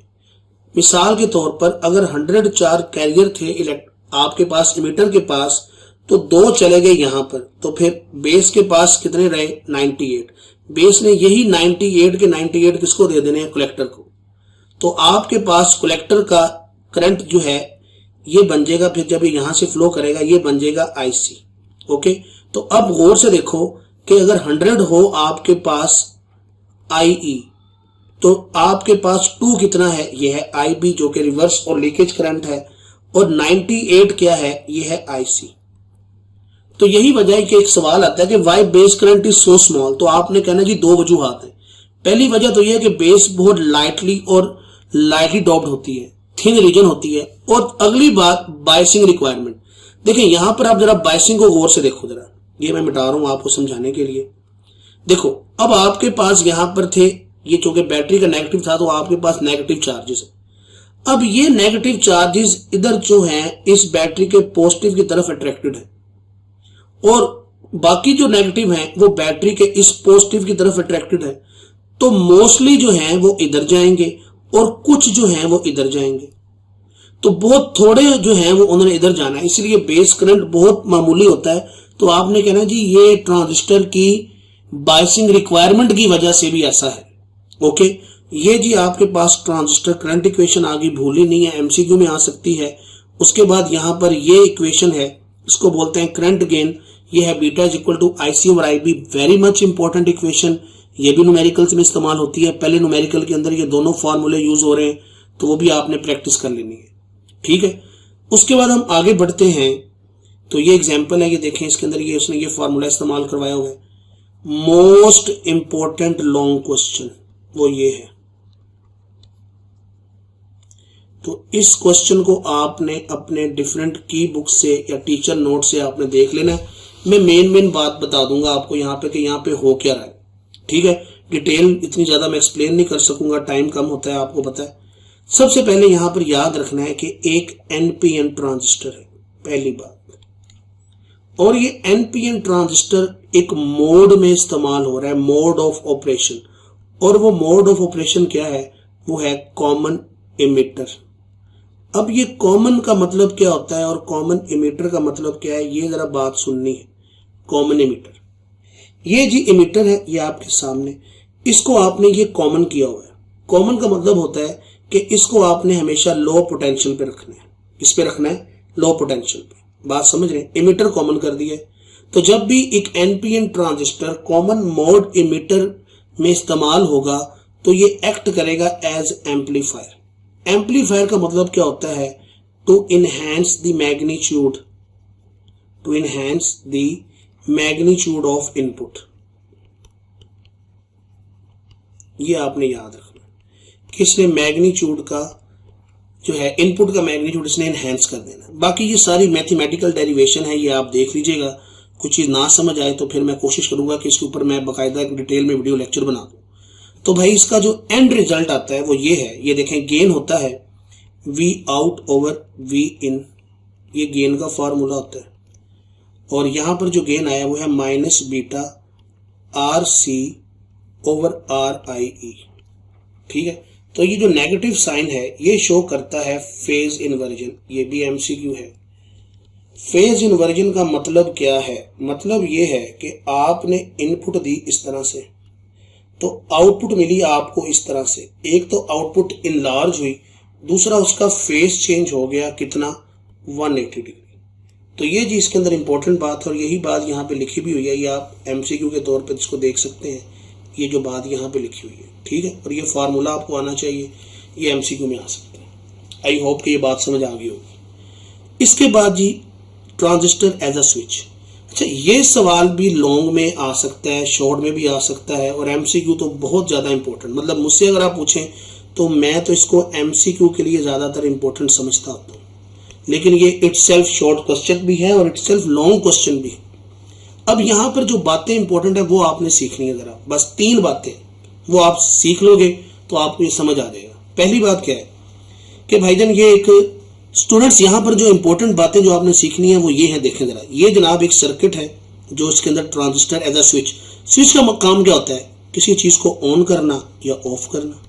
मिसाल के तौर पर अगर 100 चार्ज कैरियर थे आपके पास इमीटर के पास, तो 2 चले गए यहां पर, तो फिर बेस के पास कितने रहे 98। बेस ने यही 98 के 98 किसको दे देने हैं कलेक्टर को। तो आपके पास कलेक्टर का करंट जो है ये बन जाएगा, फिर जब यहां से फ्लो करेगा ये बन जाएगा IC। ओके, तो अब गौर से देखो कि अगर 100 हो आपके पास IE तो आपके पास 2 कितना है, ये है IB जो कि रिवर्स और लीकेज करंट है, और 98 क्या है, ये है IC। तो यही वजह है कि एक सवाल आता है कि why base current is so small. तो आपने कहना जी 2 वजूहात है। पहली वजह तो यह है कि बेस बहुत लाइटली डॉप्ड होती है, थिन रीजन होती है। और अगली बात बायसिंग रिक्वायरमेंट। देखिए यहां पर आप जरा बायसिंग को गौर से देखो जरा, ये मैं मिटा रहा हूं आपको समझाने के लिए। देखो अब आपके पास यहां पर थे, ये चूंकि बैटरी का नेगेटिव था तो आपके पास नेगेटिव चार्जेस है। अब ये नेगेटिव चार्जेस इधर जो है इस बैटरी के पॉजिटिव की तरफ अट्रैक्टेड है, और बाकी जो नेगेटिव हैं वो बैटरी के इस पॉजिटिव की तरफ अट्रैक्टेड है। तो मोस्टली जो हैं वो इधर जाएंगे और कुछ जो हैं वो इधर जाएंगे। तो बहुत थोड़े जो हैं वो उन्होंने इधर जाना है, इसलिए बेस करंट बहुत मामूली होता है। तो आपने कहना जी ये ट्रांजिस्टर की बायसिंग रिक्वायरमेंट की वजह से भी ऐसा है। ओके, ये जी आपके पास ट्रांजिस्टर करंट इक्वेशन आ गई, भूली नहीं है, MCQ में आ सकती है। उसके बाद यहां पर ये इक्वेशन है, इसको बोलते हैं करंट गेन। ये है beta is equal to IC over IB, very much important equation. ये भी न्यूमेरिकल्स में इस्तेमाल होती है। पहले न्यूमेरिकल के अंदर ये दोनों फॉर्मूले यूज हो रहे हैं, तो वो भी आपने प्रैक्टिस कर लेनी है, ठीक है। उसके बाद हम आगे बढ़ते हैं। तो ये एग्जांपल है, ये देखें इसके अंदर ये उसने ये फॉर्मूला इस्तेमाल करवाया हुआ है। मोस्ट इंपॉर्टेंट लॉन्ग क्वेश्चन वो ये है। तो इस क्वेश्चन को आपने अपने डिफरेंट की बुक से या टीचर नोट से आपने देख लेना है। मैं मेन बात बता दूंगा आपको यहाँ पे कि यहाँ पे हो क्या रहा है, ठीक है। डिटेल इतनी ज्यादा मैं एक्सप्लेन नहीं कर सकूंगा, टाइम कम होता है, आपको पता है। सबसे पहले यहां पर याद रखना है कि एक NPN ट्रांजिस्टर है, पहली बात। और ये NPN ट्रांजिस्टर एक मोड में इस्तेमाल हो रहा है, मोड ऑफ ऑपरेशन। और वो मोड ऑफ ऑपरेशन क्या है, वो है कॉमन इमिटर। अब ये कॉमन का मतलब क्या होता है और कॉमन इमिटर का मतलब क्या है, ये जरा बात सुननी है। कॉमन इमिटर, ये जी इमिटर है, ये आपके सामने, इसको आपने ये कॉमन किया हुआ है। कॉमन का मतलब होता है कि इसको आपने हमेशा लो पोटेंशियल पे रखना है। किस पे रखना है, लो पोटेंशियल पे। बात समझ रहे हैं, इमिटर कॉमन कर दिया है। तो जब भी एक NPN transistor common mode emitter में इस्तेमाल होगा तो ये एक्ट करेगा एज एम्पलीफायर। एम्पलीफायर का मतलब क्या होता है, to enhance the magnitude, to enhance the magnitude of input. ये आपने याद रखना कि इसने मैग्नीट्यूड का जो है इनपुट का मैग्नीट्यूड इसने इनहैंस कर देना। बाकी ये सारी मैथमेटिकल डेरिवेशन है, ये आप देख लीजिएगा। कुछ चीज ना समझ आए तो फिर मैं कोशिश करूंगा कि इसके ऊपर मैं बाकायदा डिटेल में वीडियो लेक्चर बना दूं। तो भाई इसका जो एंड रिजल्ट आता है वो ये है, ये देखें गेन होता है V आउट ओवर V इन, ये गेन का फॉर्मूला होता है। और यहां पर जो गेन आया वो है minus beta RC over RIE, ठीक है। तो ये जो नेगेटिव साइन है ये शो करता है फेज इन्वर्जन, ये भी MCQ है। फेज इन्वर्जन का मतलब क्या है, मतलब ये है कि आपने इनपुट दी इस तरह से तो आउटपुट मिली आपको इस तरह से। एक तो आउटपुट इनलार्ज हुई, दूसरा उसका फेज चेंज हो गया कितना, 180 डिग्री। तो ये जी इसके अंदर इंपॉर्टेंट बात है और यही बात यहाँ पे लिखी भी हुई है। ये आप MCQ के तौर पे इसको देख सकते हैं, ये जो बात यहाँ पे लिखी हुई है, ठीक है। और ये फार्मूला आपको आना चाहिए, ये MCQ में आ सकता है। आई होप कि ये बात समझ आ गई होगी। इसके बाद जी ट्रांजिस्टर एज अ स्विच। अच्छा, ये सवाल भी लॉन्ग में आ सकता है, शॉर्ट में भी आ सकता है, और MCQ तो बहुत ज्यादा इंपॉर्टेंट, मतलब मुझसे अगर आप पूछें तो मैं तो इसको MCQ के लिए ज्यादातर इंपॉर्टेंट समझता हूँ। लेकिन ये इटसेल्फ शॉर्ट क्वेश्चन भी है और इटसेल्फ लॉन्ग क्वेश्चन भी है। अब यहां पर जो बातें इंपॉर्टेंट है वो आपने सीखनी है, जरा बस 3 बातें वो आप सीख लोगे तो आपको ये समझ आ जाएगा। पहली बात क्या है कि भाईजान ये एक स्टूडेंट्स यहां पर जो इंपॉर्टेंट बातें जो आपने सीखनी है वो ये है, देखें जरा, ये जनाब एक सर्किट है जो इसके अंदर transistor as a switch. Switch का काम क्या होता है, किसी चीज को ऑन करना या ऑफ करना,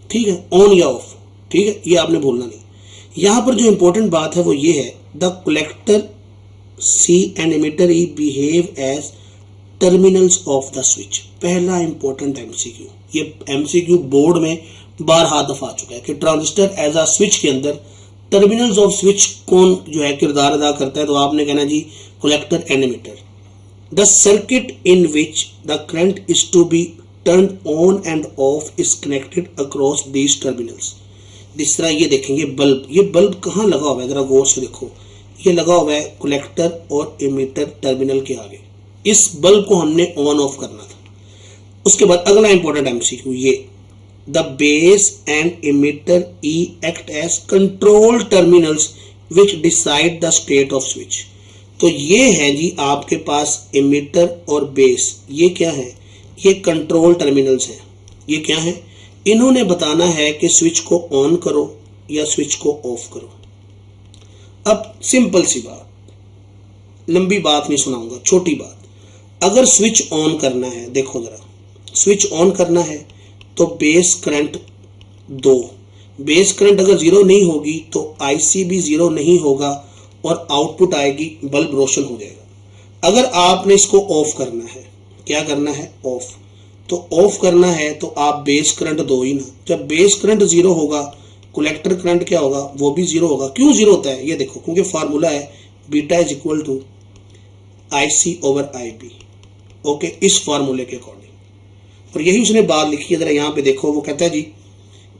ठीक है, ऑन या ऑफ, ठीक है, ये आपने भूलना नहीं। यहां पर जो इंपॉर्टेंट बात है वो ये है, the collector C and emitter E behave as terminals of the switch. पहला इंपॉर्टेंट एमसीक्यू, ये एमसीक्यू बोर्ड में बारहा दफा आ चुका है कि ट्रांजिस्टर एज अ स्विच के अंदर टर्मिनल्स ऑफ स्विच कौन जो है किरदार अदा करता है, तो आपने कहना जी collector and emitter. The circuit in which the current is to be turn on and off is connected across these terminals. जिस तरह ये देखेंगे बल्ब, ये बल्ब कहाँ लगा हुआ है, जरा गौर से देखो, ये लगा हुआ है कलेक्टर और एमिटर टर्मिनल के आगे। इस बल्ब को हमने ऑन ऑफ करना था। उसके बाद अगला इंपॉर्टेंट एमसीक्यू, ये the base and emitter E act as control terminals which decide the state of switch. तो ये है जी आपके पास एमिटर और बेस, ये क्या है, ये कंट्रोल टर्मिनल्स हैं। ये क्या है, इन्होंने बताना है कि स्विच को ऑन करो या स्विच को ऑफ करो। अब सिंपल सी बात, लंबी बात नहीं सुनाऊंगा, छोटी बात। अगर स्विच ऑन करना है, देखो जरा, स्विच ऑन करना है तो बेस करंट 2, बेस करंट अगर 0 नहीं होगी तो आईसी भी 0 नहीं होगा और आउटपुट आएगी, बल्ब रोशन हो जाएगा। अगर आपने इसको ऑफ करना है, क्या करना है, ऑफ, तो ऑफ करना है तो आप बेस करंट 2 ही ना। जब बेस करंट 0 होगा, कलेक्टर करंट क्या होगा, वो भी 0 होगा। क्यों 0 होता है, ये देखो, क्योंकि फार्मूला है beta is equal to IC over IB. Okay, इस फार्मूले के अकॉर्डिंग, और यही उसने बात लिखी है। जरा यहाँ पे देखो, वो कहता है जी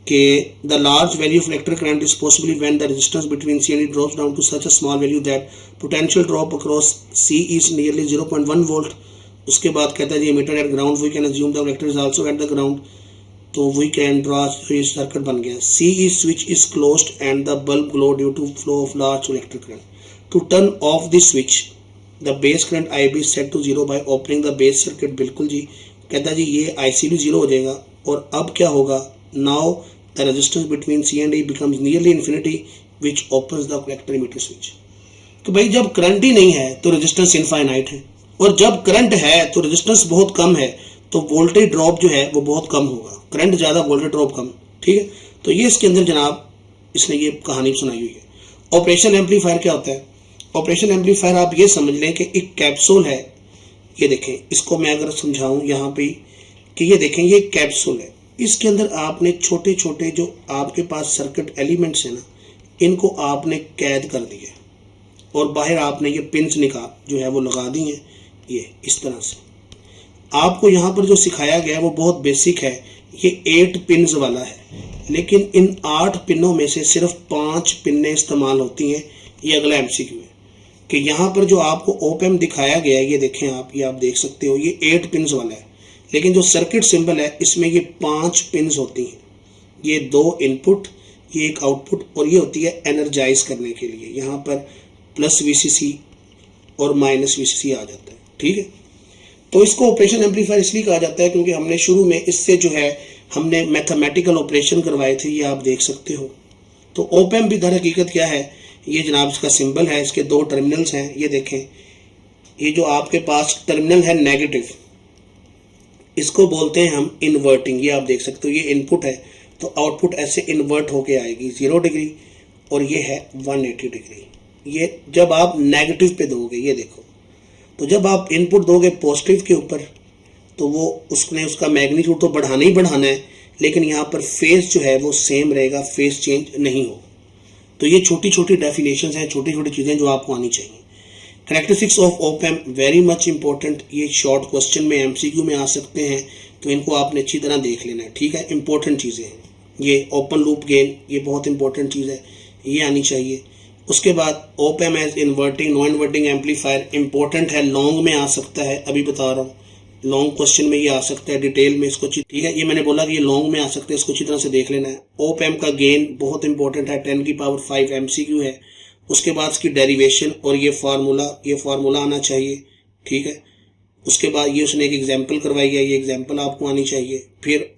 कि the large value of electric current is possibly when the resistance between C and E drops down to such a small value that potential drop across C is nearly 0.1 volt. उसके बाद कहता है जी emitter at ground we can assume the electric is also at the ground, तो we can draw, ये circuit बन गया। C is switch is closed and the bulb glow due to flow of large electric current. To turn off this switch the base current IB is set to 0 by opening the base circuit। बिल्कुल जी, कहता जी ये IC भी 0 हो जाएगा। और अब क्या होगा, now the resistance between C and E becomes nearly infinity which opens the collector emitter switch। तो भाई जब करंट ही नहीं है तो रेजिस्टेंस इनफाइनाइट है, और जब करंट है तो रेजिस्टेंस बहुत कम है, तो वोल्टेज ड्रॉप जो है वो बहुत कम होगा। करंट ज़्यादा, वोल्टेज ड्रॉप कम, ठीक है। तो ये इसके अंदर जनाब इसने ये कहानी सुनाई हुई है। ऑपरेशन एम्पलीफायर क्या होता है, ऑपरेशन एम्पलीफायर आप ये समझ लें कि एक कैप्सूल है। ये देखें, इसको मैं अगर समझाऊं यहाँ पे कि ये देखें, ये कैप्सूल है, इसके अंदर आपने छोटे छोटे जो आपके पास सर्किट एलिमेंट्स हैं ना, इनको आपने कैद कर दिए और बाहर आपने ये पिंस निकाल जो है वो लगा दी हैं। ये इस तरह से आपको यहाँ पर जो सिखाया गया है वो बहुत बेसिक है। ये 8 पिन्स वाला है, लेकिन इन 8 पिनों में से सिर्फ 5 पिनें इस्तेमाल होती हैं। ये अगला एमसीक्यू है कि यहाँ पर जो आपको ओप एम्प दिखाया गया है, ये देखें आप, ये आप देख सकते हो, ये 8 पिन्स वाला है, लेकिन जो सर्किट सिंबल है इसमें ये 5 पिन्स होती हैं। ये 2 इनपुट, ये एक आउटपुट, और ये होती है एनर्जाइज करने के लिए। यहाँ पर प्लस VCC और माइनस VCC आ जाता है, ठीक है। तो इसको ऑपरेशन एम्पलीफायर इसलिए कहा जाता है क्योंकि हमने शुरू में इससे जो है हमने मैथमेटिकल ऑपरेशन करवाए थे, ये आप देख सकते हो। तो ओप एम्प भी दर हकीकत क्या है, ये जनाब इसका सिंबल है, इसके 2 टर्मिनल्स हैं। ये देखें, ये जो आपके पास टर्मिनल है नेगेटिव, इसको बोलते हैं हम इन्वर्टिंग। ये आप देख सकते हो, ये इनपुट है तो आउटपुट ऐसे इन्वर्ट होके आएगी 0 डिग्री, और ये है 180 डिग्री। ये जब आप नेगेटिव पे दोगे, ये देखो, तो जब आप इनपुट दोगे पॉजिटिव के ऊपर तो वो उसका मैग्नीट्यूड तो बढ़ाना ही बढ़ाना है, लेकिन यहाँ पर फेज जो है वो सेम रहेगा, फेज चेंज नहीं हो। तो ये छोटी छोटी डेफिनेशंस हैं, छोटी छोटी चीज़ें जो आपको आनी चाहिए। Characteristics of op amp very much important, ये शॉर्ट क्वेश्चन में MCQ में आ सकते हैं, तो इनको आपने अच्छी तरह देख लेना है, ठीक है। इंपॉर्टेंट चीज़ें हैं ये। ओपन लूप गेन, ये बहुत इंपॉर्टेंट चीज़ है, ये आनी चाहिए। उसके बाद op amp as inverting non inverting amplifier important है, लॉन्ग में आ सकता है, अभी बता रहा हूँ, लॉन्ग क्वेश्चन में ये आ सकता है डिटेल में, इसको ठीक है। ये मैंने बोला कि ये लॉन्ग में आ सकते हैं, इसको अच्छी तरह से देख लेना है। ओप एम्प का गेन बहुत इंपॉर्टेंट है, 10 की पावर 5 MCQ है। उसके बाद इसकी डेरिवेशन और ये फार्मूला आना चाहिए, ठीक है। उसके बाद ये उसने एक एग्जाम्पल करवाई है, ये एग्जाम्पल आपको आनी चाहिए। फिर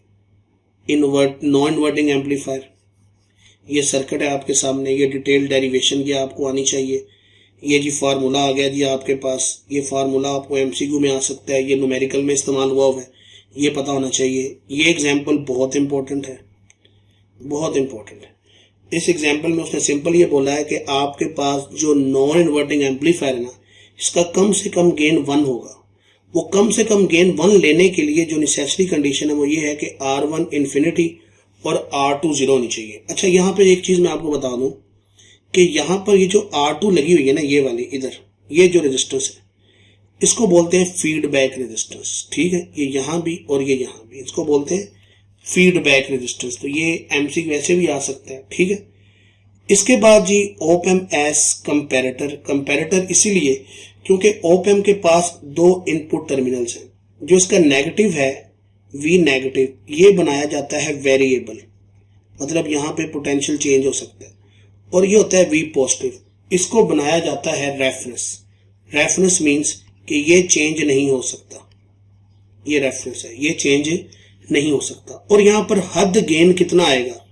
नॉन इन्वर्टिंग एम्पलीफायर, ये सर्किट है आपके सामने, ये डिटेल डेरिवेशन की आपको आनी चाहिए। ये जी फार्मूला आ गया जी आपके पास, ये फार्मूला आपको MCQ में आ सकता है, ये न्यूमेरिकल में इस्तेमाल हुआ है, ये पता होना चाहिए। ये एग्जाम्पल बहुत इंपॉर्टेंट है, बहुत इंपॉर्टेंट है। इस एग्जाम्पल में उसने सिंपल ये बोला है कि आपके पास जो नॉन इन्वर्टिंग एम्पलीफायर है ना, इसका कम से कम गेन 1 होगा। वो कम से कम गेन 1 लेने के लिए जो नेसेसरी कंडीशन है वो ये है कि R1 इन्फिनिटी और R2 0 होनी चाहिए। अच्छा, यहाँ पे एक चीज मैं आपको बता दूं कि यहाँ पर ये जो R2 लगी हुई है ना, ये वाली इधर, ये जो रेजिस्टेंस है इसको बोलते हैं फीडबैक रेजिस्टेंस। ठीक है, ये यहाँ भी और ये यहाँ भी, इसको बोलते हैं फीडबैक रेजिस्टेंस। तो ये एमसी वैसे भी आ सकता है। ठीक है, इसके बाद जी op amp as comparator. Comparator इसीलिए क्योंकि ऑप एम्प के पास 2 इनपुट टर्मिनल्स हैं। जो इसका नेगेटिव है वी नेगेटिव, ये बनाया जाता है वेरिएबल, मतलब यहाँ पे पोटेंशियल चेंज हो सकता है। और ये होता है वी पॉजिटिव, इसको बनाया जाता है रेफरेंस। रेफरेंस मीन्स कि ये चेंज नहीं हो सकता, ये रेफरेंस है, ये चेंज नहीं हो सकता। और यहाँ पर हद गेन कितना आएगा,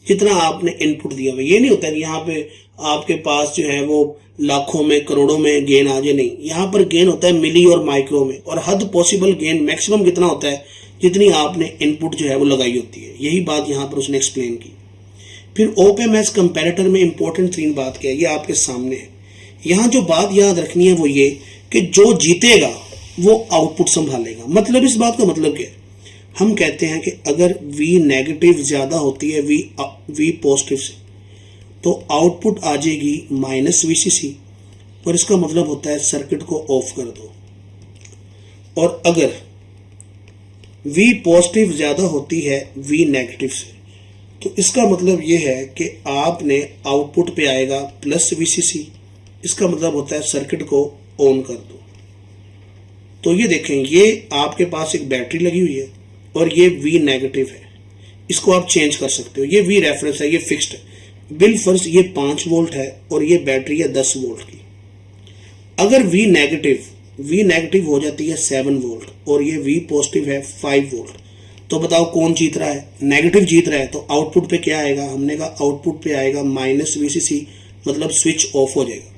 जितना आपने इनपुट दिया हुआ। ये नहीं होता कि यहाँ पे आपके पास जो है वो लाखों में करोड़ों में गेन आ जाए, नहीं, यहाँ पर गेन होता है मिली और माइक्रो में। और हद पॉसिबल गेन मैक्सिमम कितना होता है, जितनी आपने इनपुट जो है वो लगाई होती है। यही बात यहाँ पर उसने एक्सप्लेन की। फिर ऑप एम्प एज कंपैरेटर में इंपॉर्टेंट 3 बात क्या है, ये आपके सामने है। यहाँ जो बात याद रखनी है वो ये कि जो जीतेगा वो आउटपुट संभालेगा। मतलब इस बात का मतलब क्या है, हम कहते हैं कि अगर V नेगेटिव ज्यादा होती है V पॉजिटिव से तो आउटपुट आ जाएगी -VCC, और इसका मतलब होता है सर्किट को ऑफ कर दो। और अगर V पॉजिटिव ज्यादा होती है V नेगेटिव से तो इसका मतलब ये है कि आपने आउटपुट पे आएगा +VCC, इसका मतलब होता है सर्किट को ऑन कर दो। तो ये देखें, ये आपके पास एक बैटरी लगी हुई है और ये V नेगेटिव है, इसको आप चेंज कर सकते हो। ये V रेफरेंस है, ये फिक्स्ड है। बिल फर्ज ये 5 वोल्ट है और ये बैटरी है 10 वोल्ट की। अगर V नेगेटिव हो जाती है 7 वोल्ट और ये V पॉजिटिव है 5 वोल्ट, तो बताओ कौन जीत रहा है? नेगेटिव जीत रहा है। तो आउटपुट पे क्या आएगा? हमने कहा आउटपुट पे आएगा -VCC, मतलब स्विच ऑफ हो जाएगा।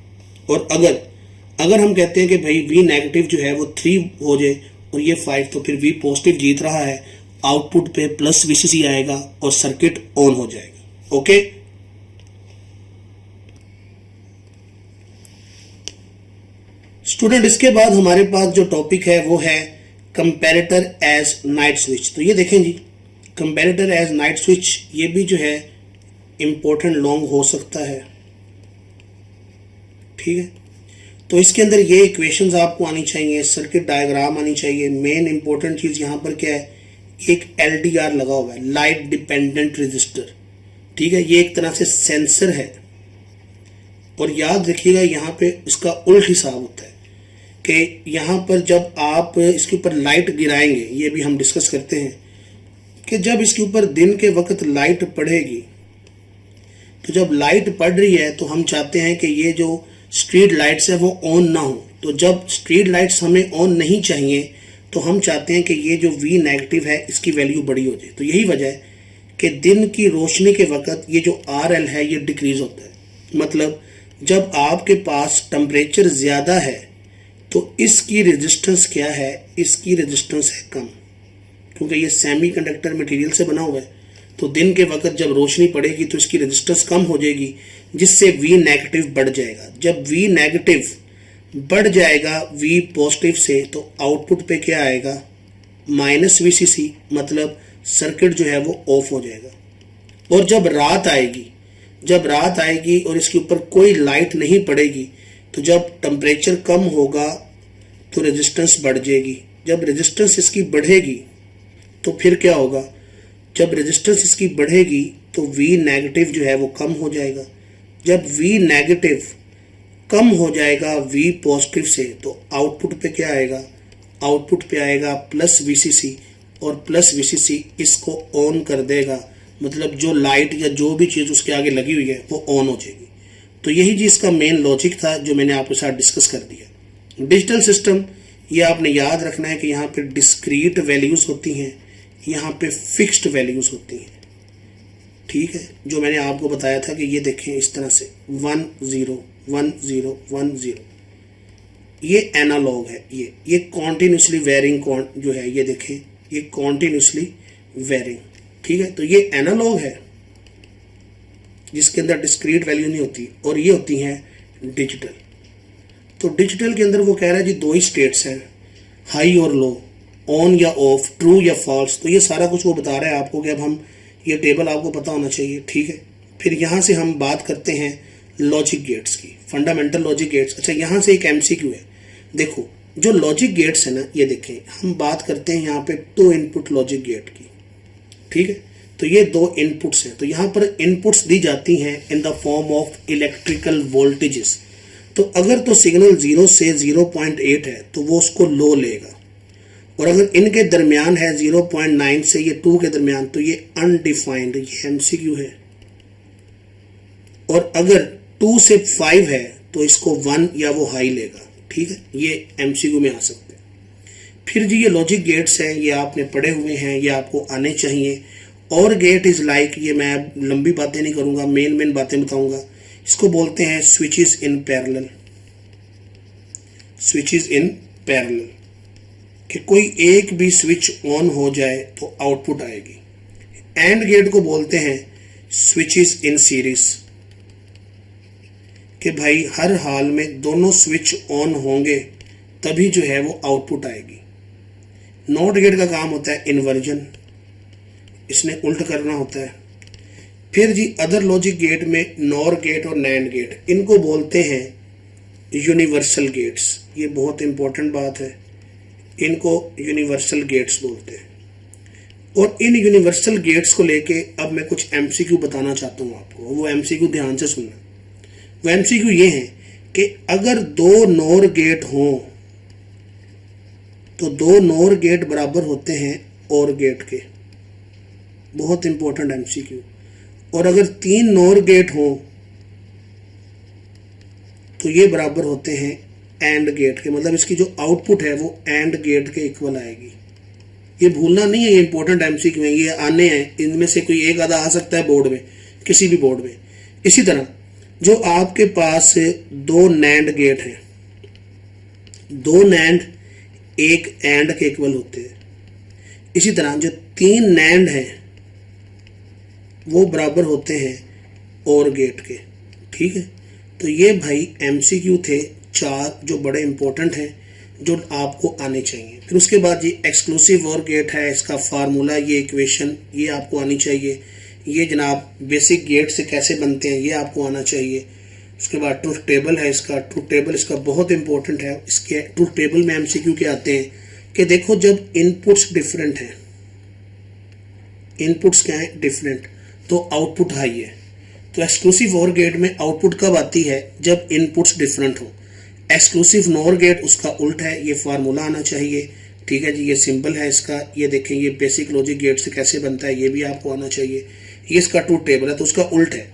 और अगर हम कहते हैं कि भाई V नेगेटिव जो है वो 3 हो जाए और ये 5, तो फिर V पॉजिटिव जीत रहा है, आउटपुट पे +VCC आएगा और सर्किट ऑन हो जाएगा। ओके, स्टूडेंट, इसके बाद हमारे पास जो टॉपिक है वो है कंपैरेटर एज नाइट स्विच। तो ये देखें जी, कंपैरेटर एज नाइट स्विच ये भी जो है इंपॉर्टेंट लॉन्ग हो सकता है। ठीक है, तो इसके अंदर ये इक्वेशंस आपको आनी चाहिए, सर्किट डायग्राम आनी चाहिए। मेन इंपॉर्टेंट चीज यहाँ पर क्या है, एक LDR लगा हुआ है, लाइट डिपेंडेंट रेजिस्टर। ठीक है, ये एक तरह से सेंसर है। और याद रखिएगा यहाँ पे इसका उल्ट हिसाब होता है कि यहाँ पर जब आप इसके ऊपर लाइट गिराएंगे, ये भी हम डिस्कस करते हैं कि जब इसके ऊपर दिन के वक्त लाइट पड़ेगी, तो जब लाइट पड़ रही है तो हम चाहते हैं कि ये जो स्ट्रीट लाइट्स है वो ऑन ना हो। तो जब स्ट्रीट लाइट्स हमें ऑन नहीं चाहिए तो हम चाहते हैं कि ये जो V नेगेटिव है इसकी वैल्यू बड़ी हो जाए। तो यही वजह है कि दिन की रोशनी के वक्त ये जो RL है ये डिक्रीज होता है। मतलब जब आपके पास टेम्परेचर ज़्यादा है तो इसकी रेजिस्टेंस क्या है, इसकी रेजिस्टेंस है कम, क्योंकि ये सेमीकंडक्टर मटेरियल से बना हुआ है। तो दिन के वक्त जब रोशनी पड़ेगी तो इसकी रेजिस्टेंस कम हो जाएगी, जिससे V नेगेटिव बढ़ जाएगा। जब V नेगेटिव बढ़ जाएगा V पॉजिटिव से तो आउटपुट पे क्या आएगा, -VCC, मतलब सर्किट जो है वो ऑफ हो जाएगा। और जब रात आएगी और इसके ऊपर कोई लाइट नहीं पड़ेगी, तो जब टेम्परेचर कम होगा तो रेजिस्टेंस बढ़ जाएगी। जब रेजिस्टेंस इसकी बढ़ेगी तो फिर क्या होगा, जब रेजिस्टेंस इसकी बढ़ेगी तो V नेगेटिव जो है वो कम हो जाएगा। जब V नेगेटिव कम हो जाएगा V पॉजिटिव से तो आउटपुट पे क्या आएगा, आउटपुट पे आएगा +VCC, और +VCC इसको ऑन कर देगा। मतलब जो लाइट या जो भी चीज़ उसके आगे लगी हुई है वो ऑन हो जाएगी। तो यही जी इसका मेन लॉजिक था जो मैंने आपके साथ डिस्कस कर दिया। डिजिटल सिस्टम, ये आपने याद रखना है कि यहाँ पे डिस्क्रीट वैल्यूज़ होती हैं, यहाँ पे फिक्स्ड वैल्यूज़ होती हैं। ठीक है, जो मैंने आपको बताया था कि ये देखें इस तरह से 1 0 1 0 1 0, ये एनालॉग है। ये कॉन्टिन्यूसली वेरिंग जो है, ये देखें ये कॉन्टिन्यूसली वेरिंग। ठीक है, तो ये एनालॉग है जिसके अंदर डिस्क्रीट वैल्यू नहीं होती, और ये होती हैं डिजिटल। तो डिजिटल के अंदर वो कह रहा है जी दो ही स्टेट्स हैं, हाई और लो, ऑन या ऑफ, ट्रू या फॉल्स। तो ये सारा कुछ वो बता रहा है आपको कि अब हम ये टेबल आपको पता होना चाहिए, ठीक है। फिर यहाँ से हम बात करते हैं लॉजिक गेट्स की, फंडामेंटल लॉजिक गेट्स। अच्छा, यहाँ से एक एमसीक्यू है। देखो जो लॉजिक गेट्स है ना, ये देखें, हम बात करते हैं यहाँ पे 2 इनपुट लॉजिक गेट की, ठीक है। तो ये 2 इनपुट्स हैं, तो यहाँ पर इनपुट्स दी जाती हैं in the form of electrical voltages. तो अगर तो सिग्नल 0 से 0.8 है तो वो उसको लो लेगा, और अगर इनके दरमियान है 0.9 से ये 2 के दरमियान तो ये अनडिफाइंड, ये एमसीक्यू है। और अगर 2 से 5 है तो इसको 1 या वो हाई लेगा, ठीक है। ये एमसीक्यू में आ सकते हैं। फिर जी ये लॉजिक गेट्स हैं, ये आपने पढ़े हुए हैं, ये आपको आने चाहिए। और गेट इज लाइक, ये मैं लंबी बातें नहीं करूंगा, मेन बातें बताऊंगा। इसको बोलते हैं switches in parallel, switches in parallel, कि कोई एक भी स्विच ऑन हो जाए तो आउटपुट आएगी। एंड गेट को बोलते हैं स्विचेस इन सीरीज, कि भाई हर हाल में दोनों स्विच ऑन होंगे तभी जो है वो आउटपुट आएगी। नॉट गेट का काम होता है इन्वर्जन, इसने उल्ट करना होता है। फिर जी अदर लॉजिक गेट में नॉर गेट और नैंड गेट, इनको बोलते हैं यूनिवर्सल गेट्स। ये बहुत इंपॉर्टेंट बात है, इनको यूनिवर्सल गेट्स बोलते हैं। और इन यूनिवर्सल गेट्स को लेके अब मैं कुछ एमसीक्यू बताना चाहता हूँ आपको, वो एमसीक्यू ध्यान से सुनना। वो एमसीक्यू ये है कि अगर 2 नॉर गेट हों तो 2 नॉर गेट बराबर होते हैं और गेट के, बहुत इंपॉर्टेंट एमसीक्यू। और अगर 3 नॉर गेट हों तो ये बराबर होते हैं एंड गेट के, मतलब इसकी जो आउटपुट है वो एंड गेट के इक्वल आएगी। ये भूलना नहीं है, ये इंपॉर्टेंट एमसीक्यू है, ये आने हैं, इनमें से कोई एक आधा आ सकता है बोर्ड में, किसी भी बोर्ड में। इसी तरह जो आपके पास 2 नैंड गेट हैं, 2 नैंड एक एंड के इक्वल होते हैं। इसी तरह जो 3 नैंड हैं वो बराबर होते हैं और गेट के, ठीक है। तो ये भाई एमसीक्यू थे 4 जो बड़े इंपॉर्टेंट हैं, जो आपको आने चाहिए। फिर उसके बाद ये एक्सक्लूसिव और गेट है, इसका फार्मूला, ये इक्वेशन, ये आपको आनी चाहिए। ये जनाब बेसिक गेट से कैसे बनते हैं ये आपको आना चाहिए। उसके बाद ट्रूथ टेबल है, इसका ट्रूथ टेबल इसका बहुत इंपॉर्टेंट है। इसके ट्रूथ टेबल में एमसीक्यू के आते हैं कि देखो जब इनपुट्स डिफरेंट हैं, इनपुट्स क्या है डिफरेंट, तो आउटपुट हाई है। तो एक्सक्लूसिव और गेट में आउटपुट कब आती है, जब इनपुट्स डिफरेंट हो। एक्सक्लूसिव नॉर गेट उसका उल्ट है, ये फार्मूला आना चाहिए, ठीक है जी। ये सिंबल है इसका, ये देखें, ये बेसिक लॉजिक गेट से कैसे बनता है ये भी आपको आना चाहिए। ये इसका ट्रूथ टेबल है, तो उसका उल्ट है।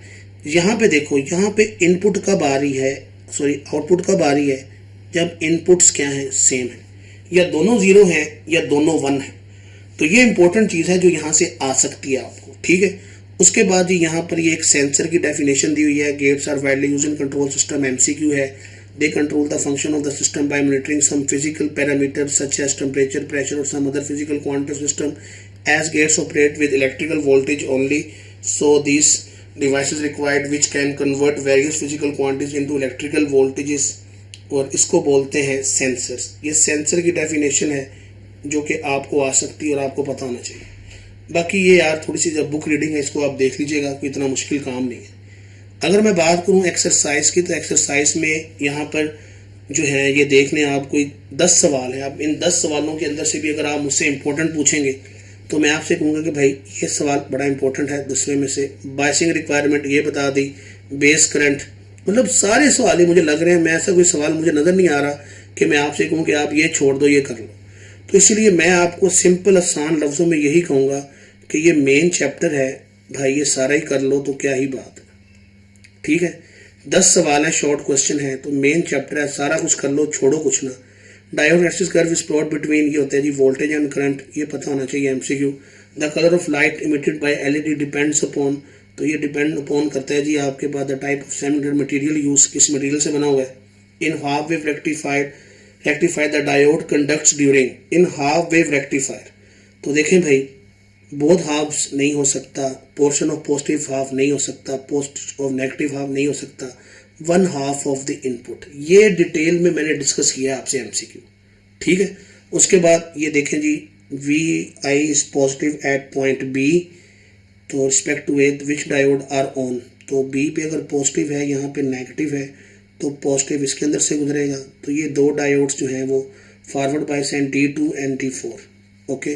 यहाँ पे देखो, यहाँ पे इनपुट कब आ रही है, सॉरी आउटपुट कब आ रही है, जब इनपुट्स क्या है, सेम है, या दोनों 0 है या दोनों 1 है। तो ये इंपॉर्टेंट चीज़ है जो यहाँ से आ सकती है आपको, ठीक है। उसके बाद यहाँ पर ये एक सेंसर की डेफिनेशन दी हुई है। Gates are widely used in control system, MCQ है। They control the function of the system by monitoring some physical parameters such as temperature, pressure और some other physical quantum system. As gates operate with electrical voltage only, so this devices required which can convert various physical quantities into electrical voltages, और इसको बोलते हैं sensors. ये sensor की definition है जो कि आपको आ सकती है और आपको पता होना चाहिए। बाकी ये यार थोड़ी सी जब बुक रीडिंग है इसको आप देख लीजिएगा, कोई इतना मुश्किल काम नहीं है। अगर मैं बात करूँ एक्सरसाइज की, तो एक्सरसाइज में यहाँ पर जो है ये देख लें आप, कोई 10 सवाल है। अब इन 10 सवालों के अंदर से भी अगर आप मुझसे इंपॉर्टेंट पूछेंगे तो मैं आपसे कहूँगा कि भाई ये सवाल बड़ा इंपॉर्टेंट है। 10वें में से बायसिंग रिक्वायरमेंट ये बता दी, बेस करंट, मतलब सारे सवाल ही मुझे लग रहे हैं, मैं ऐसा कोई सवाल मुझे नज़र नहीं आ रहा कि मैं आपसे कहूँ कि आप ये छोड़ दो ये कर लो। तो इसलिए मैं आपको सिंपल आसान लफ्ज़ों में यही कहूँगा कि ये मेन चैप्टर है भाई, ये सारा ही कर लो तो क्या ही बात है, ठीक है। 10 सवाल है, शॉर्ट क्वेश्चन है, तो मेन चैप्टर है, सारा कुछ कर लो, छोड़ो कुछ ना। Diode resistance curve is plot between, ये होता है जी वोल्टेज एंड करंट, ये पता होना चाहिए MCQ. The colour of light emitted by LED depends upon, तो ये डिपेंड अपॉन करता है जी आपके पास the type of semiconductor material use, किस मटेरियल से बना हुआ है। In half wave rectified the diode conducts during, in half wave rectifier, तो देखें भाई बोथ हाफ्स नहीं हो सकता, पोर्शन ऑफ पॉजिटिव हाफ नहीं हो सकता, पोस्ट ऑफ नेगेटिव हाफ नहीं हो सकता, 1/2 ऑफ द इनपुट। ये डिटेल में मैंने डिस्कस किया है आपसे एमसीक्यू, ठीक है। उसके बाद ये देखें जी, V I is positive at point B, तो respect to A which diode are on, तो बी पे अगर पॉजिटिव है, यहाँ पे नेगेटिव है, तो पॉजिटिव इसके अंदर से गुजरेगा। तो ये दो डायोड्स जो हैं वो फॉरवर्ड बायस हैं D2 एंड D4, ओके।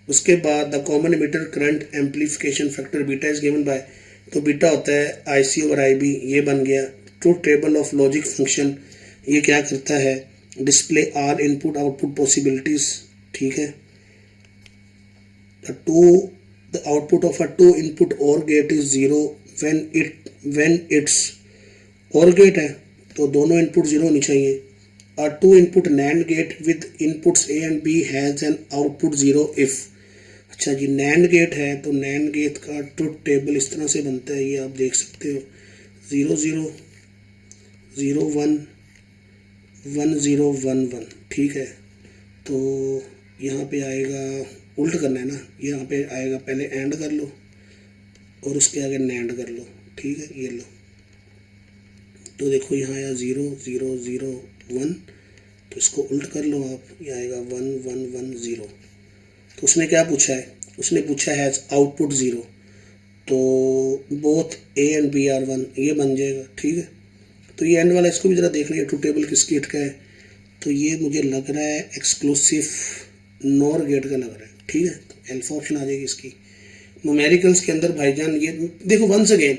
उसके बाद the common emitter current amplification factor beta is given by, तो बीटा होता है IC ओवर IB, ये बन गया। Truth table of logic function, ये क्या करता है, display all input output possibilities, ठीक है। The output of a 2 input OR gate is 0 when it's OR gate है तो दोनों इनपुट 0 होनी चाहिए। A 2 input NAND gate with inputs A and B has an output 0 if, अच्छा जी, NAND gate है तो NAND गेट का ट्रुथ टेबल इस तरह से बनता है, ये आप देख सकते हो, 0 0 0 1 1 0 1 1, ठीक है। तो यहाँ पे आएगा, उल्ट करना है ना, यहाँ पे आएगा पहले एंड कर लो और उसके आगे NAND कर लो, ठीक है। ये लो, तो देखो यहाँ आया 0 0 0 1, तो इसको उल्ट कर लो आप, ये आएगा 1 1 1 0। तो उसने क्या पूछा है, उसने पूछा है आउटपुट 0, तो both A and B are 1, ये बन जाएगा, ठीक है। तो ये एंड वाला इसको भी ज़रा देख लें, ट्रूथ टेबल किसकी हिट का है, तो ये मुझे लग रहा है एक्सक्लूसिव नॉर गेट का लग रहा है, ठीक है। तो अल्फा ऑप्शन आ जाएगी इसकी। न्यूमेरिकल्स के अंदर भाईजान ये देखो, वंस अगेन,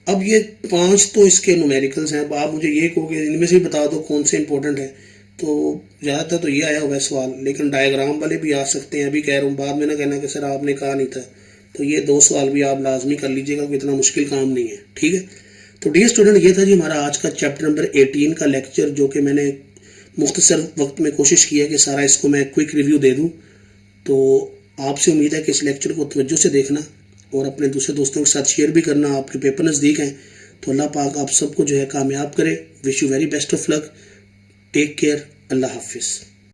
अब ये 5 तो इसके न्यूमेरिकल्स हैं। अब आप मुझे ये कहोगे इनमें से बता दो कौन से इंपॉर्टेंट है, तो ज़्यादातर तो ये आया हुआ है सवाल, लेकिन डायग्राम वाले भी आ सकते हैं। अभी कह रहा हूँ, बाद में ना कहना कि सर आपने कहा नहीं था। तो ये 2 सवाल भी आप लाजमी कर लीजिएगा, कि इतना मुश्किल काम नहीं है, ठीक है। तो डियर स्टूडेंट, ये था जी हमारा आज का चैप्टर नंबर 18 का लेक्चर, जो कि मैंने मुख्तसर वक्त में कोशिश की है कि सारा इसको मैं क्विक रिव्यू दे दूँ। तो आपसे उम्मीद है कि इस लेक्चर को तवज्जो से देखना और अपने दूसरे दोस्तों के साथ शेयर भी करना। आपके पेपर नज़दीक हैं, तो अल्लाह पाक आप सबको जो है कामयाब करे। Wish you very best of luck, take care, अल्लाह हाफिज़।